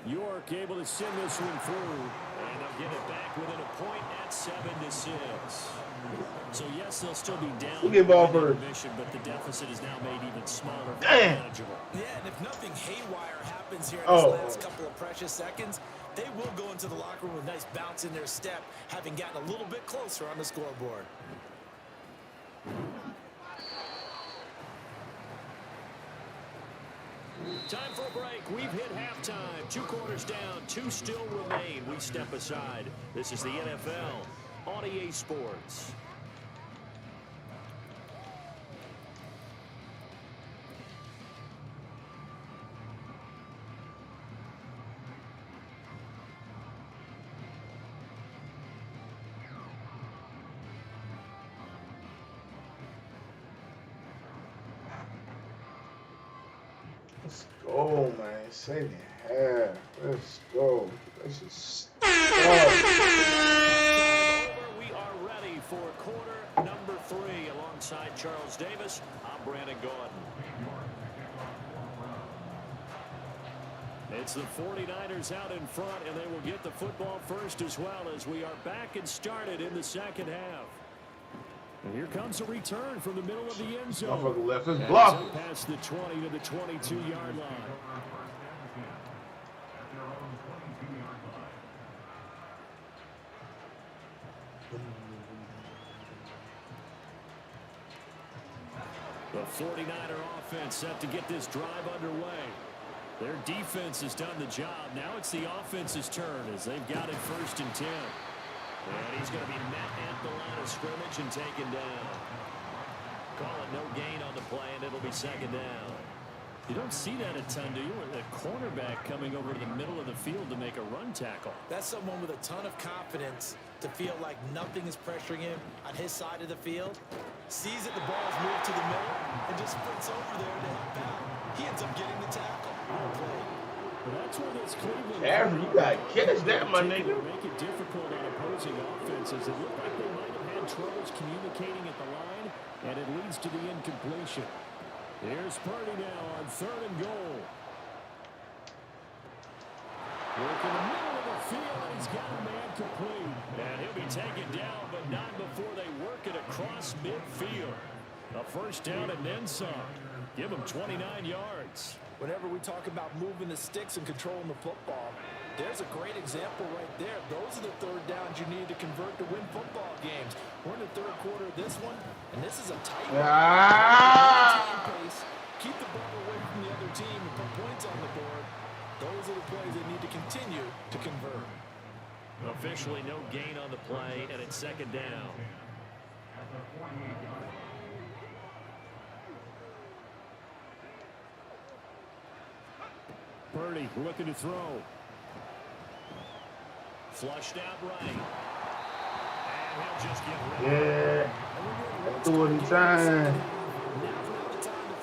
York able to send this one through, and they'll get it back within a point at 7-6. So yes, they'll still be down. Who gave ball first? Mission, but the deficit is now made even smaller. Damn. Manageable. Yeah, and if nothing haywire happens here in Oh. this last couple of precious seconds, they will go into the locker room with a nice bounce in their step, having gotten a little bit closer on the scoreboard. Time for a break. We've hit halftime. 2 quarters down. 2 still remain. We step aside. This is the NFL on EA Sports. Let's go, man. Second half. Let's go. Let's just start. We are ready for quarter number 3 alongside Charles Davis. I'm Brandon Gordon. It's the 49ers out in front, and they will get the football first as well as we are back and started in the second half. And here comes a return from the middle of the end zone. Motherfucker left his And block. it's up past the 20 to the 22-yard line. At their own 22-yard line. The 49er offense set to get this drive underway. Their defense has done the job. Now it's the offense's turn as they've got it 1st and 10. And he's going to be met at the line of scrimmage and taken down. Call it no gain on the play, and it'll be 2nd down. You don't see that a ton, do you? A cornerback coming over to the middle of the field to make a run tackle. That's someone with a ton of confidence to feel like nothing is pressuring him on his side of the field. Sees that the ball is moved to the middle and just sprints over there to help out. He ends up getting the tackle. Well played. But that's where this Cleveland... Avery, you got to catch that, my nigga. Make it difficult on opposing offenses. It looked like they might have had troubles communicating at the line, and it leads to the incompletion. Here's Purdy now on 3rd and goal. Work in the middle of the field, and he's got a man complete. And he'll be taken down, but not before they work it across midfield. A 1st down and then some. Give him 29 yards. Whenever we talk about moving the sticks and controlling the football, there's a great example right there. Those are the 3rd downs you need to convert to win football games. We're in the 3rd quarter of this one, and this is a tight one. Pace. Keep the ball away from the other team and put points on the board. Those are the plays they need to continue to convert. Officially no gain on the play, and it's 2nd down. Purdy looking to throw. Flushed out right. And he'll just get rid of it. Yeah. Threw it in time.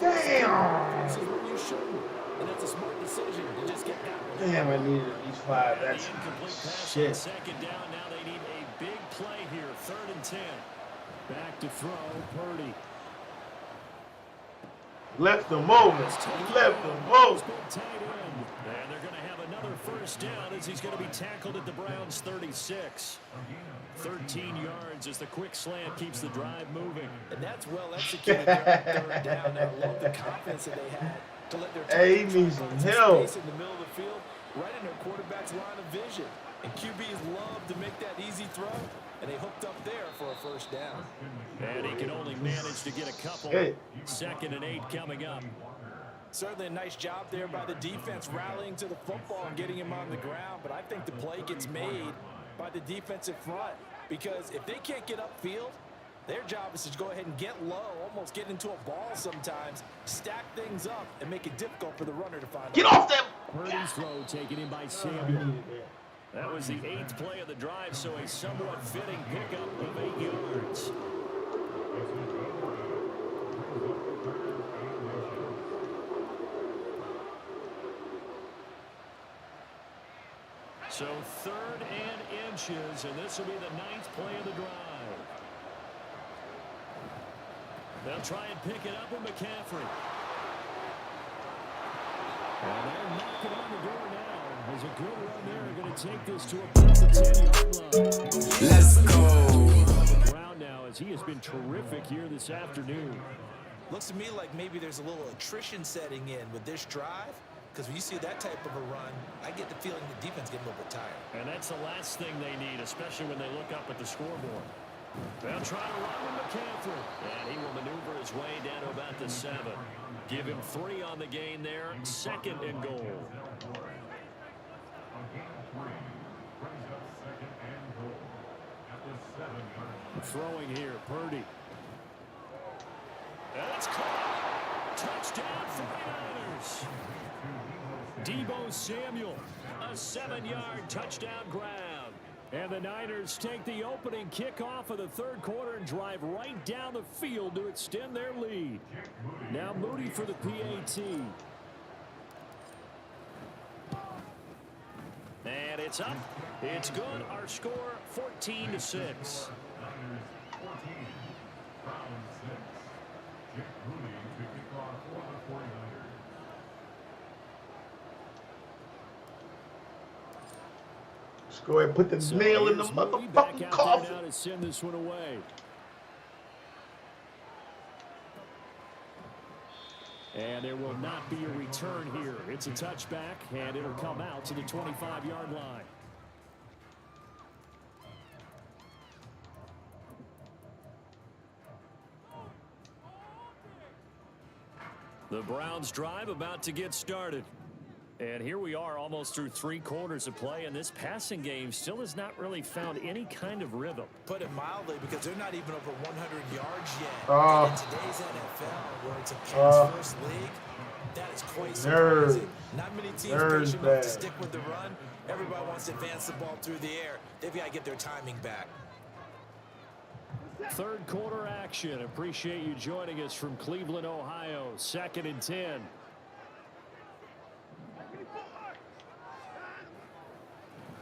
Damn. Damn, I needed at least 5. That's shit. 2nd down. Now they need a big play here. 3rd and 10. Back to throw. Purdy. Left the moment. Left the moment. And they're going to have another 1st down as he's going to be tackled at the Browns' 36. 13 yards as the quick slant keeps the drive moving. And that's well executed on 3rd down. I love the confidence that they had to let their hey, he needs some help. Space in the middle of the field, right in their quarterback's line of vision. And QBs love to make that easy throw, and they hooked up there for a 1st down. And he can only manage to get a couple. 2nd and 8 coming up. Certainly a nice job there by the defense rallying to the football and getting him on the ground. But I think the play gets made by the defensive front because if they can't get upfield, their job is to go ahead and get low, almost get into a ball sometimes, stack things up, and make it difficult for the runner to find. Get off them! Purdy's throw taken in by Samuel. That was the 8th play of the drive, so a somewhat fitting pickup of 8 yards. So 3rd and inches, and this will be the 9th play of the drive. They'll try and pick it up with McCaffrey. And they're knocking on the door now. There's a good run there. Going to take this to about the 10-yard line. Let's go. Brown now as he has been terrific here this afternoon. Looks to me like maybe there's a little attrition setting in with this drive. Because when you see that type of a run, I get the feeling the defense getting a little bit tired. And that's the last thing they need, especially when they look up at the scoreboard. They'll try to run with McCaffrey. And he will maneuver his way down to about the 7. Give him 3 on the gain there. 2nd and goal. Throwing here, Purdy. That's caught. Touchdown 49ers. Deebo Samuel, a 7-yard touchdown grab. And the Niners take the opening kickoff of the 3rd quarter and drive right down the field to extend their lead. Now Moody for the PAT. And it's up. It's good. Our score 14-6. Let's go ahead and put the nail in the motherfucking coffin. Now to send this one away. And there will not be a return here. It's a touchback, and it'll come out to the 25-yard line. The Browns drive about to get started. And here we are almost through 3 quarters of play, and this passing game still has not really found any kind of rhythm. Put it mildly, because they're not even over 100 yards yet. And in today's NFL, where it's a pass-first league, that is quite surprising. Not many teams patient enough to stick with the run. Everybody wants to advance the ball through the air. They've got to get their timing back. Third quarter action. Appreciate you joining us from Cleveland, Ohio. 2nd and 10.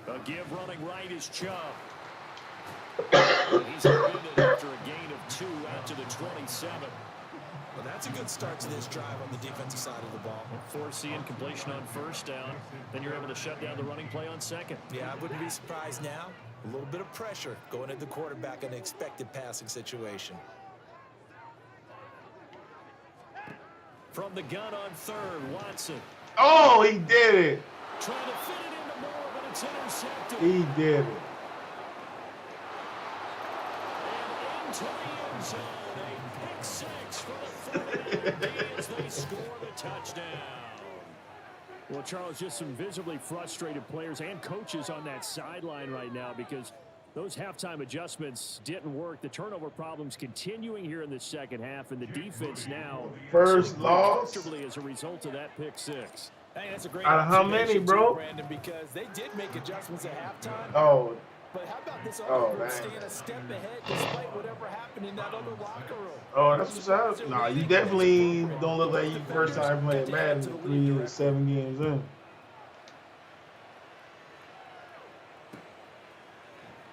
A give running right is Chubb. He's ended after a gain of 2 out to the 27. Well, that's a good start to this drive on the defensive side of the ball. Force the incompletion on first down. Then you're able to shut down the running play on second. Yeah, I wouldn't be surprised now. A little bit of pressure going at the quarterback in an expected passing situation. From the gun on third, Watson. Oh, he did it. Trying to fit it into Moore, but it's intercepted. He did it. And into the end zone. A pick 6 for the 49ers as they score the touchdown. Well, Charles, just some visibly frustrated players and coaches on that sideline right now because those halftime adjustments didn't work. The turnover problems continuing here in the second half, and the defense now First loss comfortably as a result of that pick 6. Hey, that's a great out of how many, bro? Brandon, because they did make adjustments at halftime. Oh. But how about this Oh, staying a step ahead despite whatever happened in that other locker room? Oh, that's what's up. Nah, you definitely don't look like you first time playing Madden 3 or 7 games in.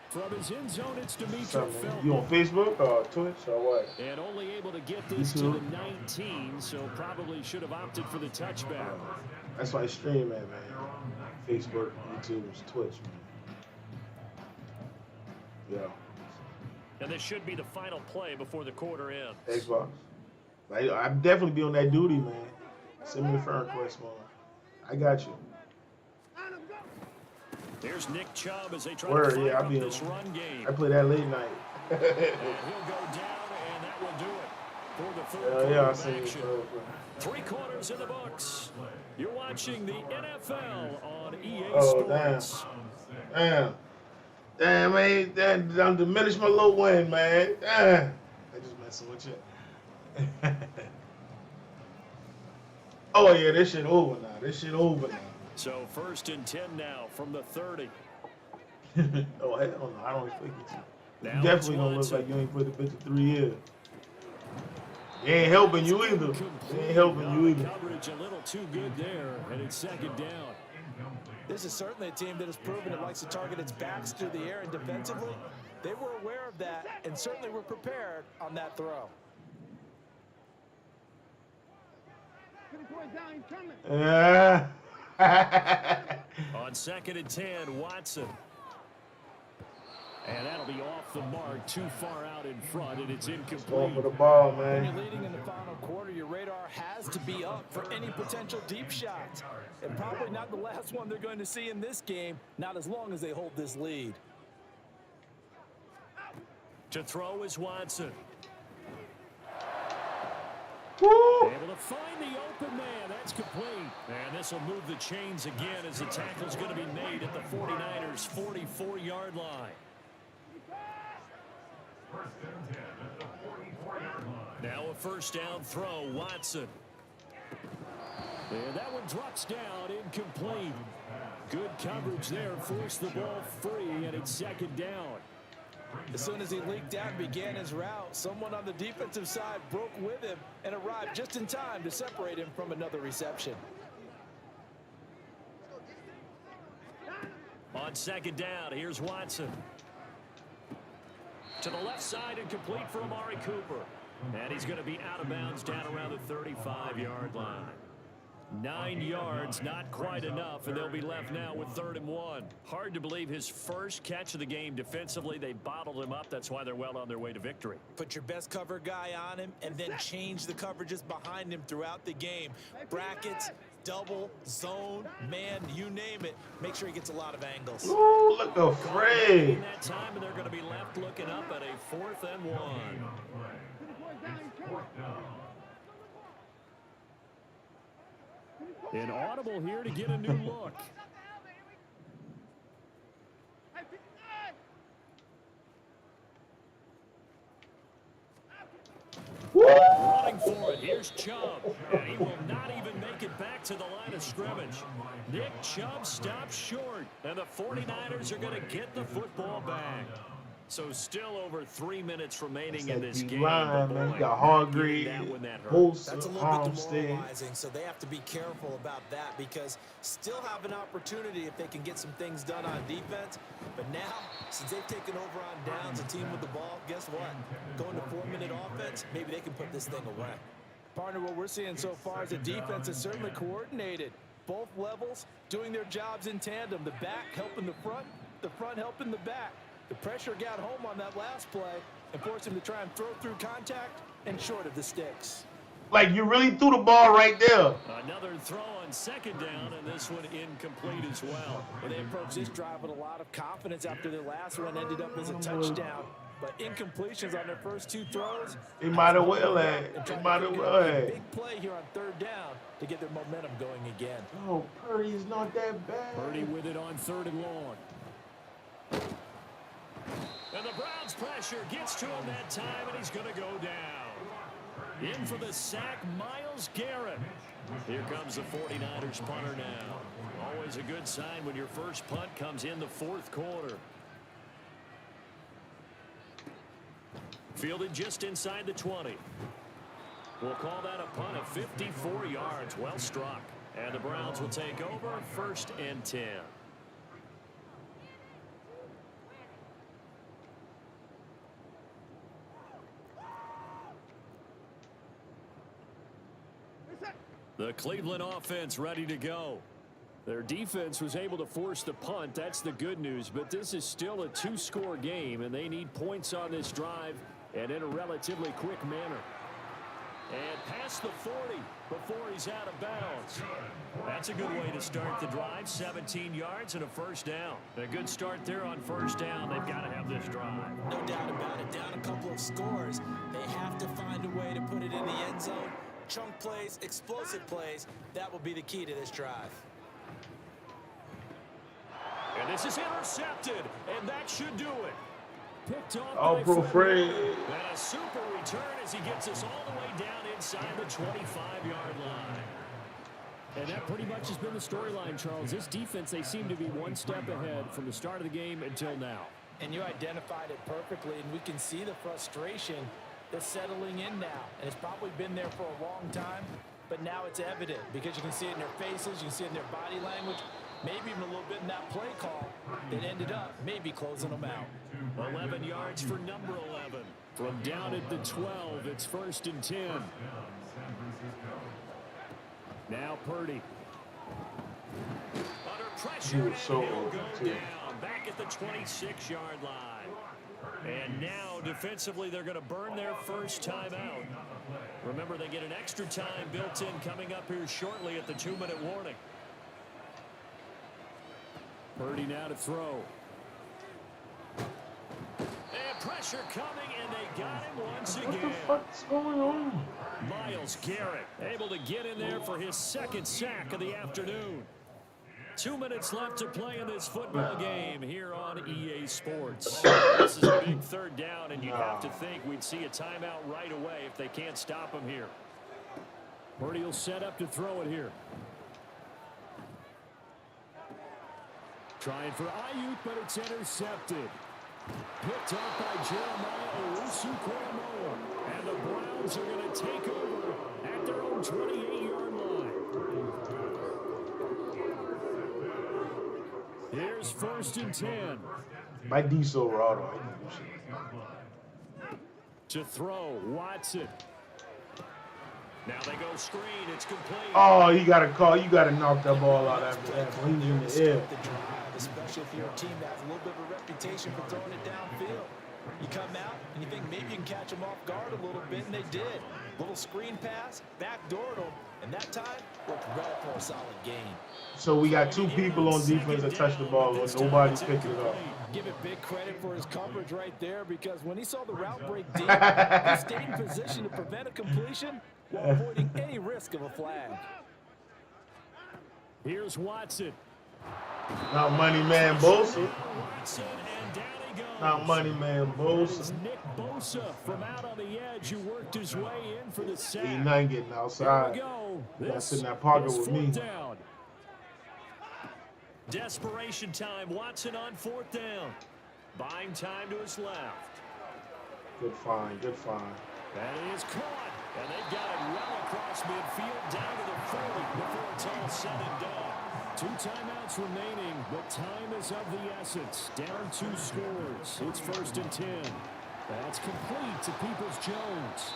From his end zone, it's Demetric Felton. You on Facebook or Twitch or what? And only able to get this to the 19, so probably should have opted for the touchback. That's why I stream at, man. Facebook, YouTube, Twitch, man. Yeah. And this should be the final play before the quarter ends. Xbox. I'm definitely be on that duty, man. Send me a friend request, man. I got you. There's Nick Chubb as they try Word, to yeah, up this run game. I play that late night. And he'll go down, and that will do it for the third quarter of action. 3 quarters in the books. You're watching the NFL on EA Sports. Damn, man. Damn, diminish my little win, man. Damn. I just messing with you. Oh, yeah, this shit over now. So 1st and 10 now from the 30. Oh, hell no. I don't expect you to. Now You definitely don't look like you ain't put the bitch in 3 years. He ain't helping you either. Coverage a little too good there, and it's 2nd down. This is certainly a team that has proven it likes to target its backs through the air, and defensively, they were aware of that and certainly were prepared on that throw. Yeah. On 2nd and 10, Watson. And that'll be off the mark, too far out in front, and it's incomplete. Going for the ball, When man. you're leading in the final quarter, your radar has to be up for any potential deep shots. And probably not the last one they're going to see in this game, not as long as they hold this lead. To throw is Watson. Woo! Able to find the open man. That's complete. And this will move the chains again as the tackle's going to be made at the 49ers' 44-yard line. Now a first down throw, Watson. And that one drops down, incomplete. Good coverage there, forced the ball free, and it's 2nd down. As soon as he leaked out and began his route, someone on the defensive side broke with him and arrived just in time to separate him from another reception. On 2nd down, here's Watson. To the left side and complete for Amari Cooper. And he's going to be out of bounds down around the 35-yard line. 9 yards, not quite enough, and they'll be left now with 3rd and 1. Hard to believe his first catch of the game defensively. They bottled him up. That's why they're well on their way to victory. Put your best cover guy on him and then change the coverages behind him throughout the game. Brackets, double, zone, man, you name it. Make sure he gets a lot of angles. Ooh, look afraid. That time, and they're going to be left looking up at a 4th and 1. An audible here to get a new look. Running for it. Here's Chubb. And he will not even make it back to the line of scrimmage. Nick Chubb stops short. And the 49ers are going to get the football back. So still over 3 minutes remaining in this game. Line, man. You got Hargrave, Bolsa, That's a little bit demoralizing, so they have to be careful about that because still have an opportunity if they can get some things done on defense. But now, since they've taken over on downs, a team with the ball, guess what? Going to 4-minute offense, maybe they can put this thing away. Partner, what we're seeing so far is the defense is certainly coordinated. Both levels doing their jobs in tandem. The back helping the front helping the back. The pressure got home on that last play and forced him to try and throw through contact and short of the sticks. Like, you really threw the ball right there. Another throw on second down, and this one incomplete as well. Well, they approached this drive with a lot of confidence after their last one ended up as a touchdown. But incompletions on their first 2 throws. They might have well had. They might have well had. Big play here on third down to get their momentum going again. Oh, Purdy's not that bad. Purdy with it on 3rd and long. And the Browns pressure gets to him that time, and he's going to go down. In for the sack, Myles Garrett. Here comes the 49ers punter now. Always a good sign when your first punt comes in the 4th quarter. Fielded just inside the 20. We'll call that a punt of 54 yards. Well struck. And the Browns will take over 1st and 10. The Cleveland offense ready to go. Their defense was able to force the punt. That's the good news. But this is still a 2-score game, and they need points on this drive and in a relatively quick manner. And past the 40 before he's out of bounds. That's a good way to start the drive. 17 yards and a 1st down. A good start there on 1st down. They've got to have this drive. No doubt about it. Down a couple of scores. They have to find a way to put it in the end zone. Chunk plays, explosive plays. That will be the key to this drive. And this is intercepted, and that should do it. Picked off Oh, bro, Fred. And a super return as he gets us all the way down inside the 25-yard line. And that pretty much has been the storyline, Charles. This defense, they seem to be one step ahead from the start of the game until now. And you identified it perfectly, and we can see the frustration that's settling in now. And it's probably been there for a long time, but now it's evident because you can see it in their faces, you can see it in their body language, maybe even a little bit in that play call that ended up maybe closing them out. 11 yards for number 11. From down at the 12, it's 1st and 10. Now Purdy. Under pressure, and he'll go down. Back at the 26-yard line. And now, defensively, they're going to burn their first timeout. Remember, they get an extra time built in coming up here shortly at the 2-minute warning. Purdy now to throw. And pressure coming, and they got him once again. What the fuck's going on? Myles Garrett able to get in there for his 2nd sack of the afternoon. 2 minutes left to play in this football game here on EA Sports. This is a big 3rd down, and you'd have to think we'd see a timeout right away if they can't stop him here. Purdy will set up to throw it here. Trying for Ayuk, but it's intercepted. Picked up by Jeremiah Owusu-Koramoah. And the Browns are going to take over at their own 28-yard line. Here's 1st and 10. My D so raw, though. I can do shit. To throw, Watson. Now they go screen. It's complete. Oh, you got to call. You got to knock that ball out after that. When he's in the air. Especially if you're a team that has a little bit of a reputation for throwing it downfield. You come out and you think maybe you can catch them off guard a little bit, and they did. Little screen pass, backdoored them, and that time worked well for a solid gain. So we got 2 people on defense that touch the ball, but nobody's picking it up. Give it big credit for his coverage right there because when he saw the route break deep, he stayed in position to prevent a completion while avoiding any risk of a flag. Here's Watson. Not money man Bosa. Watson, and down he goes. Not money man It's Bosa. Nick Bosa from out on the edge who worked his way in for the sack. He's not getting Here outside. we go. That's This in that pocket is with fourth me. down. Desperation time. Watson on fourth down. Buying time to his left. Good find. Good find. And he is caught. And they've got it well across midfield down to the 40 before it's all said and done. 2 timeouts remaining, but time is of the essence. Down 2 scores. It's 1st and 10. That's complete to Peoples-Jones.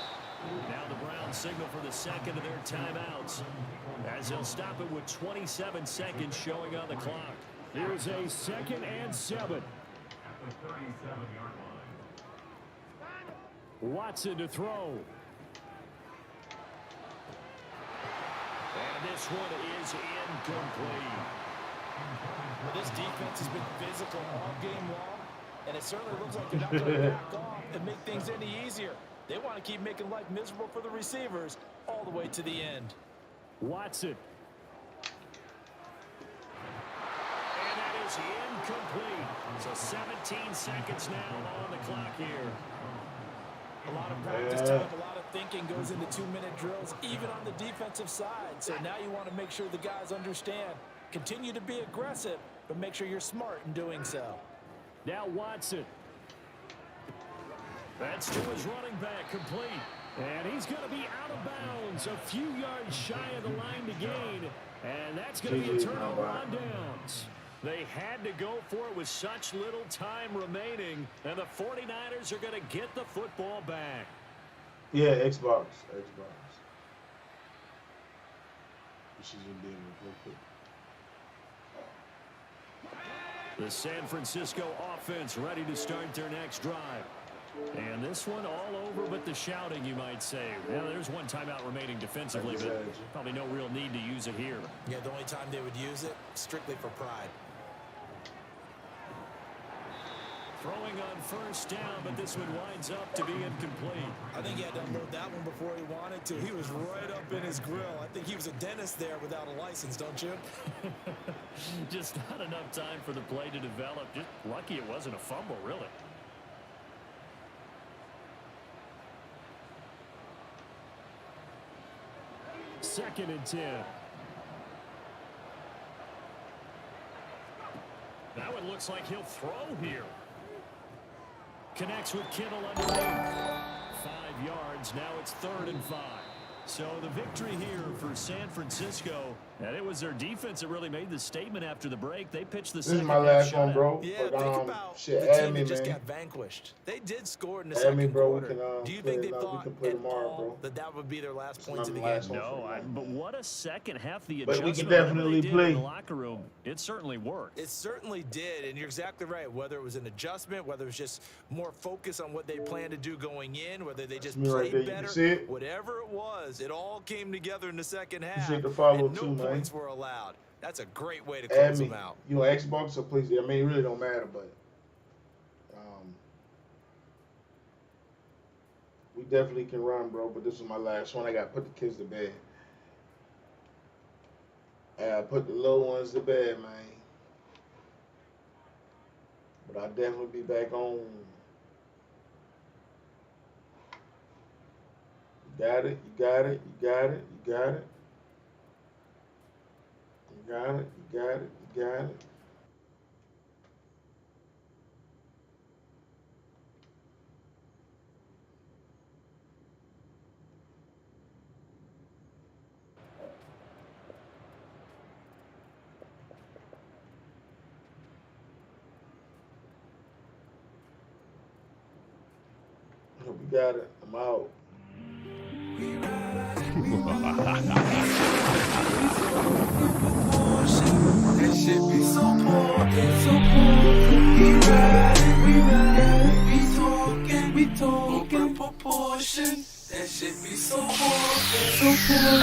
Now the Browns signal for the second of their timeouts, as they'll stop it with 27 seconds showing on the clock. Here's a 2nd and 7. At the 37-yard line. Watson to throw. And this one is incomplete. Well, this defense has been physical all game long, and it certainly looks like they're not going to back off and make things any easier. They want to keep making life miserable for the receivers all the way to the end. Watson. And that is incomplete. So 17 seconds now on the clock here. A lot of practice time, a lot of thinking goes into 2-minute drills, even on the defensive side. So now you want to make sure the guys understand. Continue to be aggressive, but make sure you're smart in doing so. Now Watson. That's to his running back, complete. And he's going to be out of bounds, a few yards shy of the line to gain. And that's going to be a turnover on downs. They had to go for it with such little time remaining, and the 49ers are going to get the football back. Yeah, Xbox. This is your deal real quick. The San Francisco offense ready to start their next drive. And this one all over but the shouting, you might say. Well, there's one timeout remaining defensively, but probably no real need to use it here. Yeah, the only time they would use it, strictly for pride. Throwing on first down, but this one winds up to be incomplete. I think he had to unload that one before he wanted to. He was right up in his grill. I think he was a dentist there without a license, don't you? Just not enough time for the play to develop. Just lucky it wasn't a fumble, really. Second and 10. That one looks like he'll throw here. Connects with Kittle underneath. 5 yards. Now it's 3rd and 5. So the victory here for San Francisco, and it was their defense that really made the statement after the break. They pitched the second. This is my last one, bro. Yeah, but, think about shit, the add team me, that just man. got vanquished. They did score in the Add second me, bro. We quarter. can, Do you think they we thought can play at tomorrow, all bro. that would be their last It's points of the my game? last one. No, but what a second half the But adjustment we can whatever definitely they did play. in the locker room. It certainly worked. It certainly did, and you're exactly right. Whether it was an adjustment, whether it was just more focus on what they planned to do going in, whether they just Me right played there. You can better, see it. whatever it was, it all came together in the second half. Appreciate the follow and no too, man. points were allowed. That's a great way to Add close me. them out. You on Xbox or PlayStation? I mean, it really don't matter, but we definitely can run, bro. But this is my last one. I got to put the kids to bed. I put the little ones to bed, man. But I'll definitely be back on. You got it. You got it. You got it. You got it. You got it. You got it. You got it. Hope you got it. I'm out. That shit be so poor, it's so poor. We talking proportion. That shit be so poor, it's so poor.